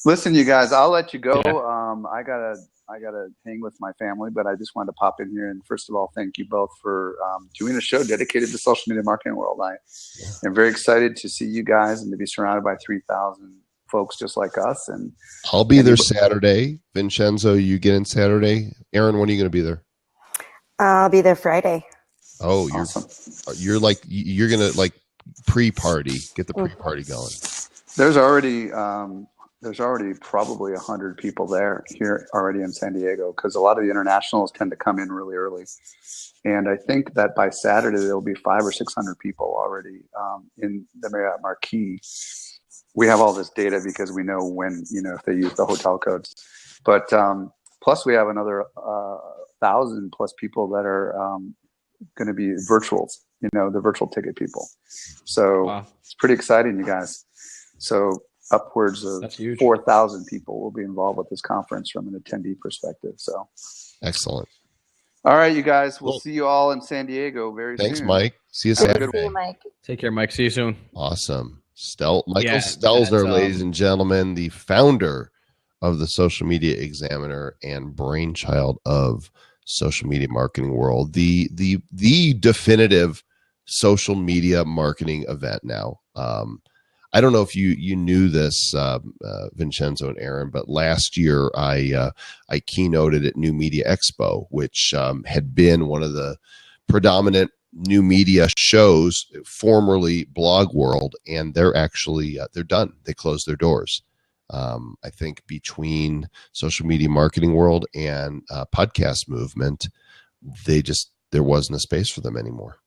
listen, you guys, I'll let you go. Yeah. I gotta hang with my family, but I just wanted to pop in here and first of all, thank you both for doing a show dedicated to the social media marketing world. I am very excited to see you guys and to be surrounded by 3,000 folks just like us. And I'll be there Saturday. Vincenzo, you get in Saturday. Aaron, when are you going to be there? I'll be there Friday. Oh, awesome. You're going to pre-party, get the pre-party going. There's already probably 100 people there here already in San Diego because a lot of the internationals tend to come in really early. And I think that by Saturday, there'll be 500 or 600 people already in the Marriott Marquis. We have all this data because we know when, if they use the hotel codes. But plus we have another 1,000 plus people that are going to be virtuals, the virtual ticket people. So wow. It's pretty exciting, you guys. So upwards of 4,000 people will be involved with this conference from an attendee perspective. So excellent. All right, you guys. We'll see you all in San Diego very soon. Thanks, Mike. See you Saturday. See you, Mike. Take care, Mike. See you soon. Awesome. Michael Stelzner, ladies and gentlemen, the founder of the Social Media Examiner and brainchild of social media marketing world, the definitive social media marketing event now. I don't know if you knew this, Vincenzo and Aaron, but last year I keynoted at New Media Expo, which had been one of the predominant new media shows, formerly Blog World, and they're actually they're done. They closed their doors. I think between social media marketing world and podcast movement, there wasn't a space for them anymore.